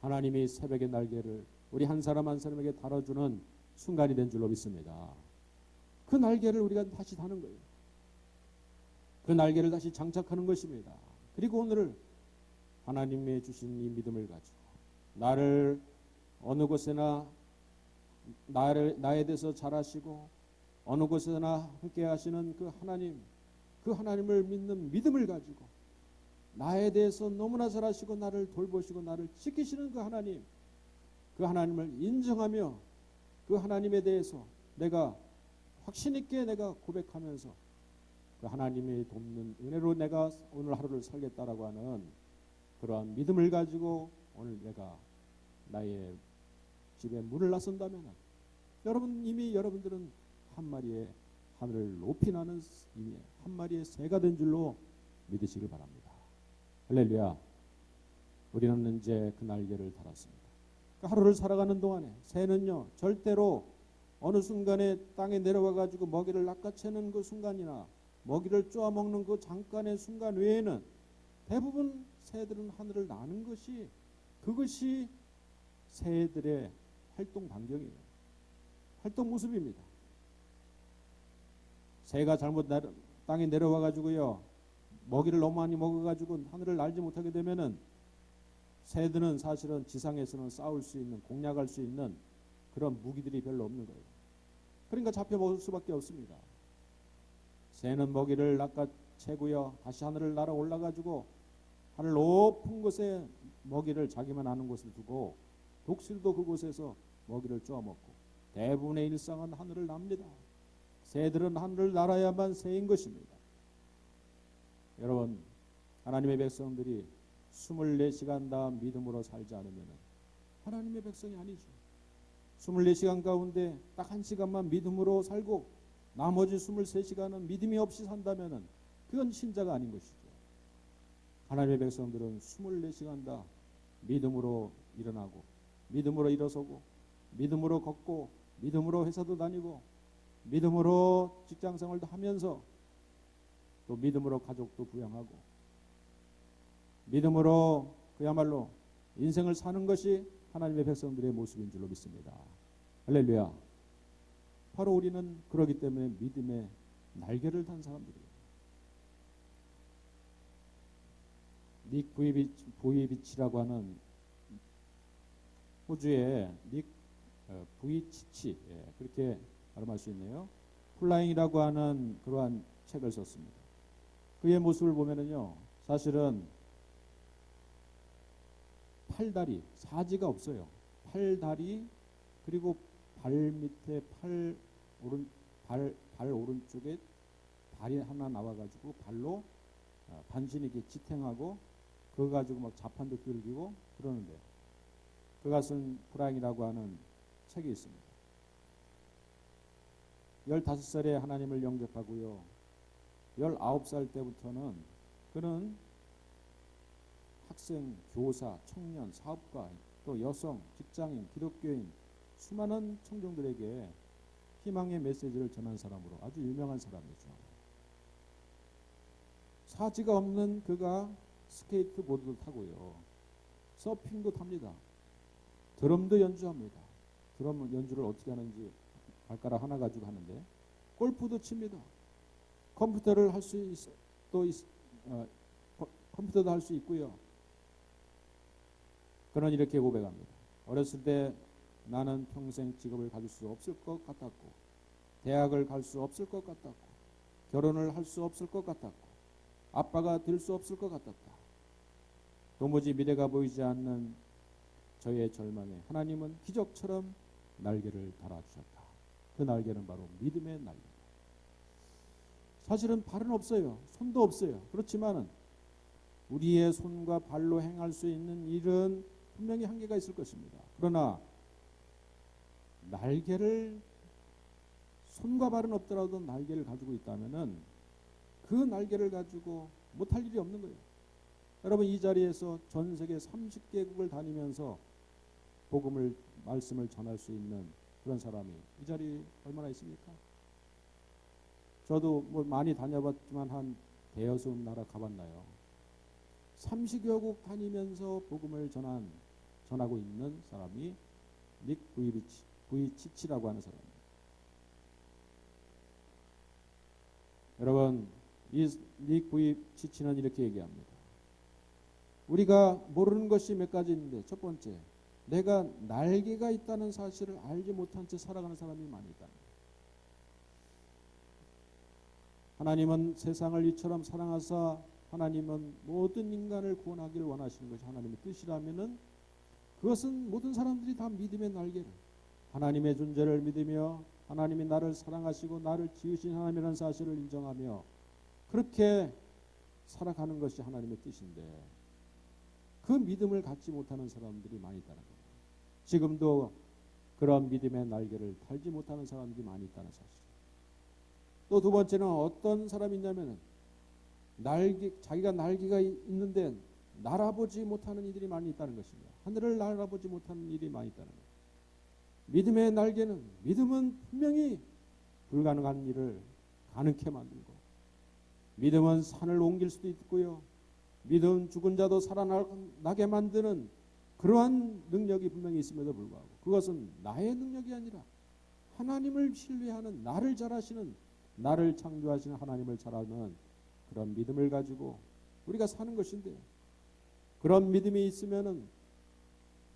하나님이 새벽의 날개를 우리 한 사람 한 사람에게 달아주는 순간이 된 줄로 믿습니다. 그 날개를 우리가 다시 다는 거예요. 그 날개를 다시 장착하는 것입니다. 그리고 오늘 하나님의 주신 이 믿음을 가지고 나를 어느 곳에나 나에 대해서 잘 아시고 어느 곳에나 함께 하시는 그 하나님을 믿는 믿음을 가지고 나에 대해서 너무나 잘 아시고 나를 돌보시고 나를 지키시는 그 하나님을 인정하며 그 하나님에 대해서 내가 확신 있게 내가 고백하면서 그 하나님이 돕는 은혜로 내가 오늘 하루를 살겠다라고 하는 그러한 믿음을 가지고 오늘 내가 나의 육집에 문을 나선다면 여러분 이미 여러분들은 한 마리의 하늘을 높이 나는 이미 한 마리의 새가 된 줄로 믿으시길 바랍니다. 할렐루야. 우리는 이제 그 날개를 달았습니다. 그 하루를 살아가는 동안에 새는요 절대로 어느 순간에 땅에 내려와 가지고 먹이를 낚아채는 그 순간이나 먹이를 쪼아 먹는 그 잠깐의 순간 외에는 대부분 새들은 하늘을 나는 것이 그것이 새들의 활동 반경이에요. 활동 모습입니다. 새가 잘못 땅에 내려와 가지고요 먹이를 너무 많이 먹어 가지고 하늘을 날지 못하게 되면은 새들은 사실은 지상에서는 싸울 수 있는 공략할 수 있는 그런 무기들이 별로 없는 거예요. 그러니까 잡혀 먹을 수밖에 없습니다. 새는 먹이를 낚아채고요 다시 하늘을 날아 올라 가지고 하늘 높은 곳에 먹이를 자기만 아는 곳에 두고 독수리도 그곳에서 먹이를 쪼아 먹고 대부분의 일상은 하늘을 납니다. 새들은 하늘을 날아야만 새인 것입니다. 여러분 하나님의 백성들이 24시간 다 믿음으로 살지 않으면 하나님의 백성이 아니죠. 24시간 가운데 딱 1시간만 믿음으로 살고 나머지 23시간은 믿음이 없이 산다면 그건 신자가 아닌 것이죠. 하나님의 백성들은 24시간 다 믿음으로 일어나고 믿음으로 일어서고 믿음으로 걷고 믿음으로 회사도 다니고 믿음으로 직장생활도 하면서 또 믿음으로 가족도 부양하고 믿음으로 그야말로 인생을 사는 것이 하나님의 백성들의 모습인 줄로 믿습니다. 할렐루야. 바로 우리는 그러기 때문에 믿음의 날개를 단 사람들이에요. 닉 부이비치라고 하는 호주의 닉 부이치치 그렇게 발음할 수 있네요. 플라잉이라고 하는 그러한 책을 썼습니다. 그의 모습을 보면은요 사실은 팔다리 사지가 없어요. 팔다리 그리고 발 밑에 발 오른쪽에 다리 하나 나와가지고 발로 반신이 이렇게 지탱하고 그거 가지고 막 자판도 들기고 그러는데 그가 쓴 프라잉이라고 하는 책이 있습니다. 15살에 하나님을 영접하고요 19살 때부터는 그는 학생, 교사, 청년, 사업가, 또 여성, 직장인, 기독교인 수많은 청중들에게 희망의 메시지를 전한 사람으로 아주 유명한 사람이죠. 사지가 없는 그가 스케이트보드도 타고요. 서핑도 탑니다. 드럼도 연주합니다. 드럼 연주를 어떻게 하는지 발가락 하나 가지고 하는데 골프도 칩니다. 컴퓨터를 할 수 컴퓨터도 할 수 있고요. 그는 이렇게 고백합니다. 어렸을 때 나는 평생 직업을 가질 수 없을 것 같았고 대학을 갈 수 없을 것 같았고 결혼을 할 수 없을 것 같았고 아빠가 될 수 없을 것 같았다. 도무지 미래가 보이지 않는 저의 절망에 하나님은 기적처럼 날개를 달아주셨다. 그 날개는 바로 믿음의 날개입니다. 사실은 발은 없어요. 손도 없어요. 그렇지만 우리의 손과 발로 행할 수 있는 일은 분명히 한계가 있을 것입니다. 그러나 날개를 손과 발은 없더라도 날개를 가지고 있다면은 그 날개를 가지고 못할 일이 없는 거예요. 여러분 이 자리에서 전 세계 30개국을 다니면서 복음을 말씀을 전할 수 있는 그런 사람이 이 자리에 얼마나 있습니까? 저도 뭐 많이 다녀봤지만 한 대여섯 나라 가봤나요? 30여국 다니면서 복음을 전하고 있는 사람이 닉 부이치치라고 하는 사람입니다. 여러분 이 닉 부이치치는 이렇게 얘기합니다. 우리가 모르는 것이 몇 가지 있는데 첫 번째 내가 날개가 있다는 사실을 알지 못한 채 살아가는 사람이 많이 있다. 하나님은 세상을 이처럼 사랑하사 하나님은 모든 인간을 구원하기를 원하시는 것이 하나님의 뜻이라면은 그것은 모든 사람들이 다 믿음의 날개를 하나님의 존재를 믿으며 하나님이 나를 사랑하시고 나를 지으신 하나님이라는 사실을 인정하며 그렇게 살아가는 것이 하나님의 뜻인데 그 믿음을 갖지 못하는 사람들이 많이 있다는 거예요. 지금도 그런 믿음의 날개를 달지 못하는 사람들이 많이 있다는 사실. 또 두 번째는 어떤 사람이 있냐면 자기가 날개가 있는데 날아보지 못하는 이들이 많이 있다는 것입니다. 하늘을 날아보지 못하는 일이 많이 있다는 것. 믿음의 날개는, 믿음은 분명히 불가능한 일을 가능케 만들고, 믿음은 산을 옮길 수도 있고요, 믿음은 죽은 자도 살아나게 만드는 그러한 능력이 분명히 있음에도 불구하고, 그것은 나의 능력이 아니라 하나님을 신뢰하는, 나를 잘 아시는, 나를 창조하시는 하나님을 잘 아는 그런 믿음을 가지고 우리가 사는 것인데, 그런 믿음이 있으면은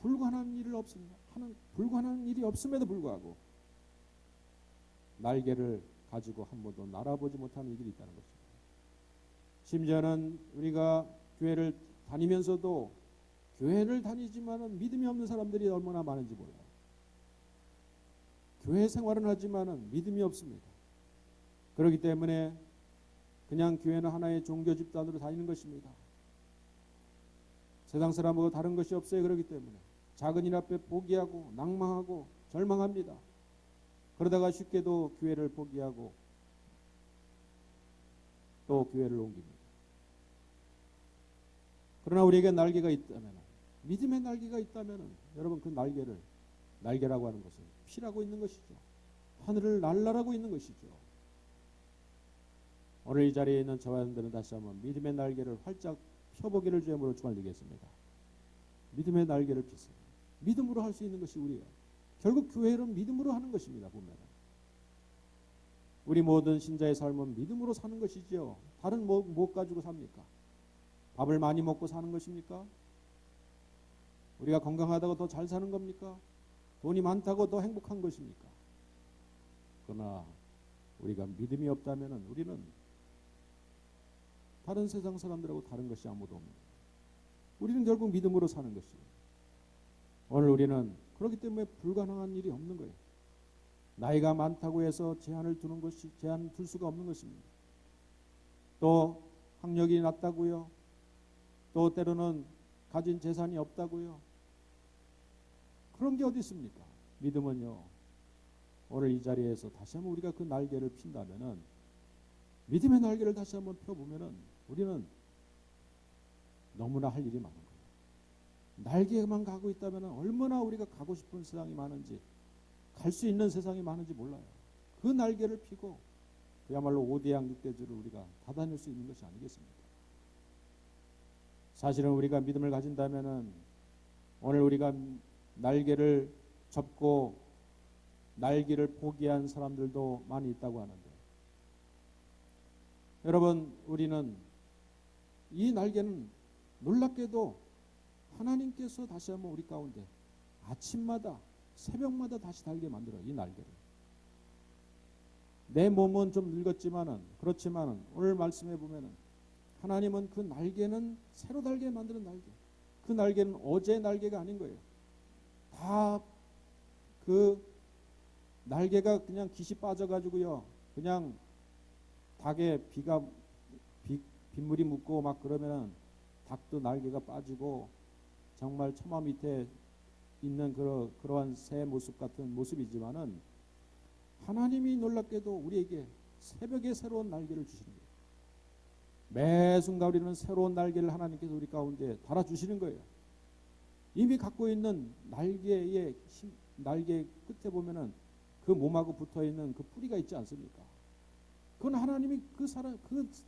불가능한 일이 없습니다. 불가능한 일이 없음에도 불구하고 날개를 가지고 한 번도 날아보지 못하는 이들이 있다는 것입니다. 심지어는 우리가 교회를 다니면서도, 교회를 다니지만은 믿음이 없는 사람들이 얼마나 많은지 몰라요. 교회 생활은 하지만은 믿음이 없습니다. 그렇기 때문에 그냥 교회는 하나의 종교 집단으로 다니는 것입니다. 세상 사람하고 다른 것이 없어요. 그렇기 때문에 작은 일 앞에 포기하고 낭망하고 절망합니다. 그러다가 쉽게도 교회를 포기하고 또 교회를 옮깁니다. 그러나 우리에게 날개가 있다면, 믿음의 날개가 있다면, 여러분 그 날개라고 하는 것은 피라고 있는 것이죠. 하늘을 날아라고 있는 것이죠. 오늘 이 자리에 있는 저와 여러분들은 다시 한번 믿음의 날개를 활짝 펴보기를 주님으로 축원드리겠습니다. 믿음의 날개를 피세요. 믿음으로 할 수 있는 것이 우리예요. 결국 교회는 믿음으로 하는 것입니다. 보면 우리 모든 신자의 삶은 믿음으로 사는 것이지요. 다른 뭐 가지고 삽니까? 밥을 많이 먹고 사는 것입니까? 우리가 건강하다고 더 잘 사는 겁니까? 돈이 많다고 더 행복한 것입니까? 그러나 우리가 믿음이 없다면 우리는 다른 세상 사람들하고 다른 것이 아무도 없는 거예요. 우리는 결국 믿음으로 사는 것이에요. 오늘 우리는 그렇기 때문에 불가능한 일이 없는 거예요. 나이가 많다고 해서 제한 둘 수가 없는 것입니다. 또 학력이 낮다고요. 또 때로는 가진 재산이 없다고요. 그런 게 어디 있습니까? 믿음은요. 오늘 이 자리에서 다시 한번 우리가 그 날개를 핀다면은, 믿음의 날개를 다시 한번 펴보면은 우리는 너무나 할 일이 많은 거예요. 날개만 가고 있다면 얼마나 우리가 가고 싶은 세상이 많은지, 갈 수 있는 세상이 많은지 몰라요. 그 날개를 피고 그야말로 5대양 6대주를 우리가 다 다닐 수 있는 것이 아니겠습니까? 사실은 우리가 믿음을 가진다면은 오늘 우리가 날개를 접고 날개를 포기한 사람들도 많이 있다고 하는데, 여러분 우리는 이 날개는 놀랍게도 하나님께서 다시 한번 우리 가운데 아침마다 새벽마다 다시 달게 만들어요. 이 날개를. 내 몸은 좀 늙었지만은, 그렇지만은 오늘 말씀해 보면은 하나님은 그 날개는 새로 달게 만드는 날개. 그 날개는 어제 날개가 아닌 거예요. 다 그 날개가 그냥 깃이 빠져가지고요, 그냥 닭에 빗물이 묻고 막 그러면은 닭도 날개가 빠지고 정말 처마 밑에 있는 그러한 새 모습 같은 모습이지만은, 하나님이 놀랍게도 우리에게 새벽에 새로운 날개를 주시는 거예요. 매 순간 우리는 새로운 날개를 하나님께서 우리 가운데 달아주시는 거예요. 이미 갖고 있는 날개 끝에 보면은 그 몸하고 붙어있는 그 뿌리가 있지 않습니까? 그건 하나님이 그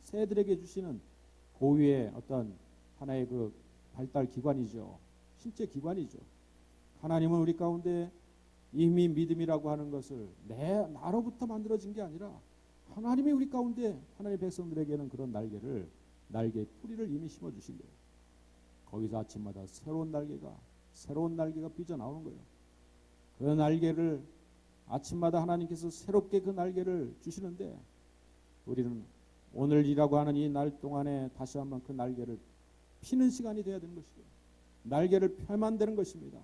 새들에게 주시는 고유의 어떤 하나의 그 발달 기관이죠. 신체 기관이죠. 하나님은 우리 가운데 이미 믿음이라고 하는 것을 나로부터 만들어진 게 아니라 하나님이 우리 가운데, 하나님의 백성들에게는 그런 날개 뿌리를 이미 심어주신 거예요. 거기서 아침마다 새로운 날개가 삐져나오는 거예요. 그 날개를 아침마다 하나님께서 새롭게 그 날개를 주시는데, 우리는 오늘이라고 하는 이 날 동안에 다시 한번 그 날개를 피는 시간이 되어야 되는 것이죠. 날개를 펴야만 되는 것입니다.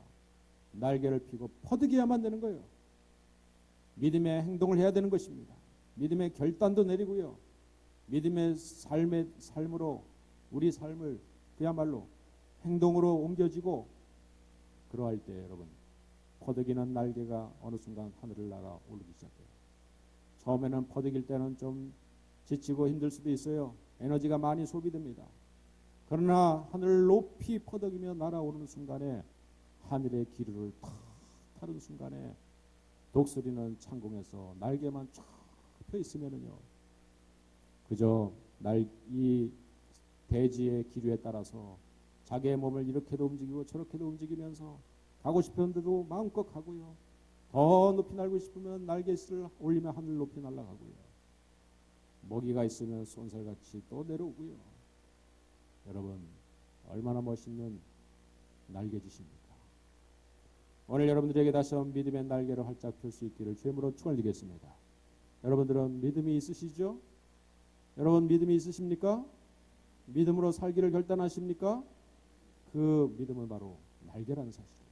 날개를 피고 퍼득여야만 되는 거예요. 믿음의 행동을 해야 되는 것입니다. 믿음의 결단도 내리고요, 믿음의 삶으로 우리 삶을 그야말로 행동으로 옮겨지고, 그러할 때 여러분 퍼득이는 날개가 어느 순간 하늘을 날아 오르기 시작해요. 처음에는 퍼득일 때는 좀 지치고 힘들 수도 있어요. 에너지가 많이 소비됩니다. 그러나 하늘을 높이 퍼득이며 날아오르는 순간에 하늘의 기류를 탁 타는 순간에 독수리는 창공에서 날개만 쫙 펴 있으면은요, 그저 이 대지의 기류에 따라서 자기의 몸을 이렇게도 움직이고 저렇게도 움직이면서 가고 싶은 데도 마음껏 가고요. 더 높이 날고 싶으면 날개를 올리며 하늘 높이 날아가고요. 먹이가 있으면 쏜살같이 또 내려오고요. 여러분, 얼마나 멋있는 날개짓입니까? 오늘 여러분들에게 다시 한번 믿음의 날개를 활짝 펼 수 있기를 주님으로 축원드리겠습니다. 여러분들은 믿음이 있으시죠? 여러분 믿음이 있으십니까? 믿음으로 살기를 결단하십니까? 그 믿음은 바로 날개라는 사실이에요.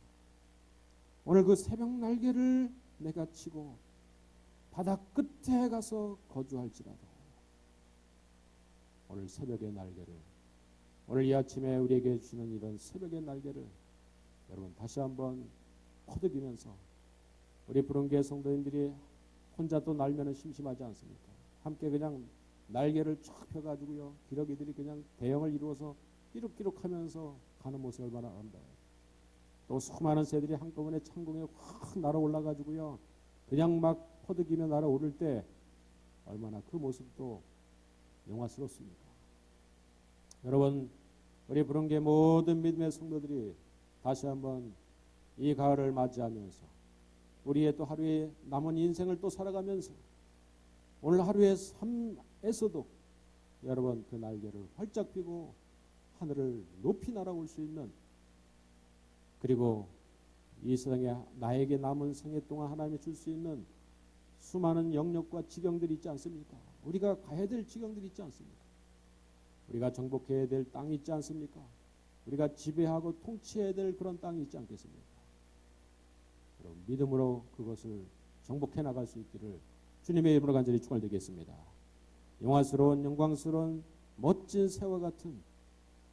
오늘 그 새벽 날개를 내가 치고 바다 끝에 가서 거주할지라도 오늘 새벽의 날개를, 오늘 이 아침에 우리에게 주시는 이런 새벽의 날개를 여러분 다시 한번 퍼득이면서 우리 부흥교회 성도님들이 혼자 또 날면은 심심하지 않습니까? 함께 그냥 날개를 쫙 펴가지고요, 기러기들이 그냥 대형을 이루어서 끼룩끼룩하면서 가는 모습이 얼마나 아름다워요. 또 수많은 새들이 한꺼번에 창공에 확 날아올라가지고요, 그냥 막 퍼득이며 날아오를 때 얼마나 그 모습도 영화스럽습니까? 여러분, 우리 부흥교회 모든 믿음의 성도들이 다시 한번 이 가을을 맞이하면서 우리의 또 하루의 남은 인생을 또 살아가면서 오늘 하루의 삶에서도 여러분 그 날개를 활짝 펴고 하늘을 높이 날아올 수 있는, 그리고 이 세상에 나에게 남은 생애 동안 하나님이 줄 수 있는 수많은 영역과 지경들이 있지 않습니까? 우리가 가야 될 지경들이 있지 않습니까? 우리가 정복해야 될 땅이 있지 않습니까? 우리가 지배하고 통치해야 될 그런 땅이 있지 않겠습니까? 여러분, 믿음으로 그것을 정복해 나갈 수 있기를 주님의 이름으로 간절히 축원드리겠습니다. 영화스러운 영광스러운 멋진 새와 같은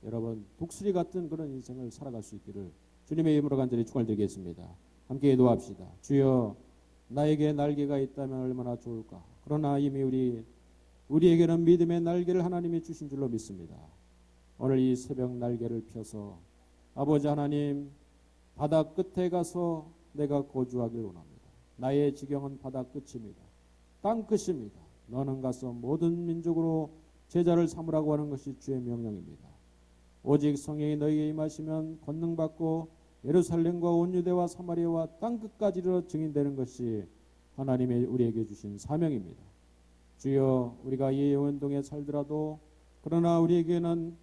여러분 독수리 같은 그런 인생을 살아갈 수 있기를 주님의 이름으로 간절히 축원드리겠습니다. 함께 기도합시다. 주여, 나에게 날개가 있다면 얼마나 좋을까. 그러나 이미 우리에게는 믿음의 날개를 하나님이 주신 줄로 믿습니다. 오늘 이 새벽 날개를 펴서 아버지 하나님, 바다 끝에 가서 내가 거주하길 원합니다. 나의 지경은 바다 끝입니다. 땅 끝입니다. 너는 가서 모든 민족으로 제자를 삼으라고 하는 것이 주의 명령입니다. 오직 성령이 너희에게 임하시면 권능받고 예루살렘과 온 유대와 사마리아와 땅 끝까지 이르러 증인되는 것이 하나님의 우리에게 주신 사명입니다. 주여, 우리가 이 영원동에 살더라도 그러나 우리에게는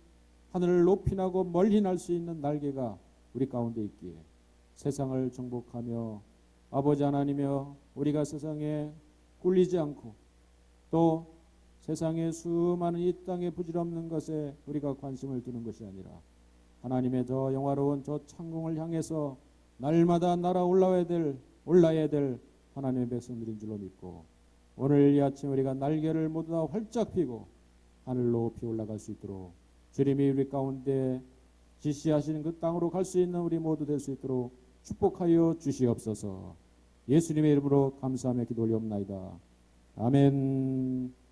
하늘을 높이 나고 멀리 날 수 있는 날개가 우리 가운데 있기에 세상을 정복하며 아버지 하나님이여, 우리가 세상에 꿀리지 않고 또 세상의 수많은 이 땅의 부질없는 것에 우리가 관심을 두는 것이 아니라 하나님의 저 영화로운 저 창공을 향해서 날마다 올라야 될 하나님의 백성들인 줄로 믿고 오늘 이 아침 우리가 날개를 모두 다 활짝 펴고 하늘로 높이 올라갈 수 있도록 주님이 우리 가운데 지시하시는 그 땅으로 갈 수 있는 우리 모두 될 수 있도록 축복하여 주시옵소서. 예수님의 이름으로 감사하며 기도 올리옵나이다. 아멘.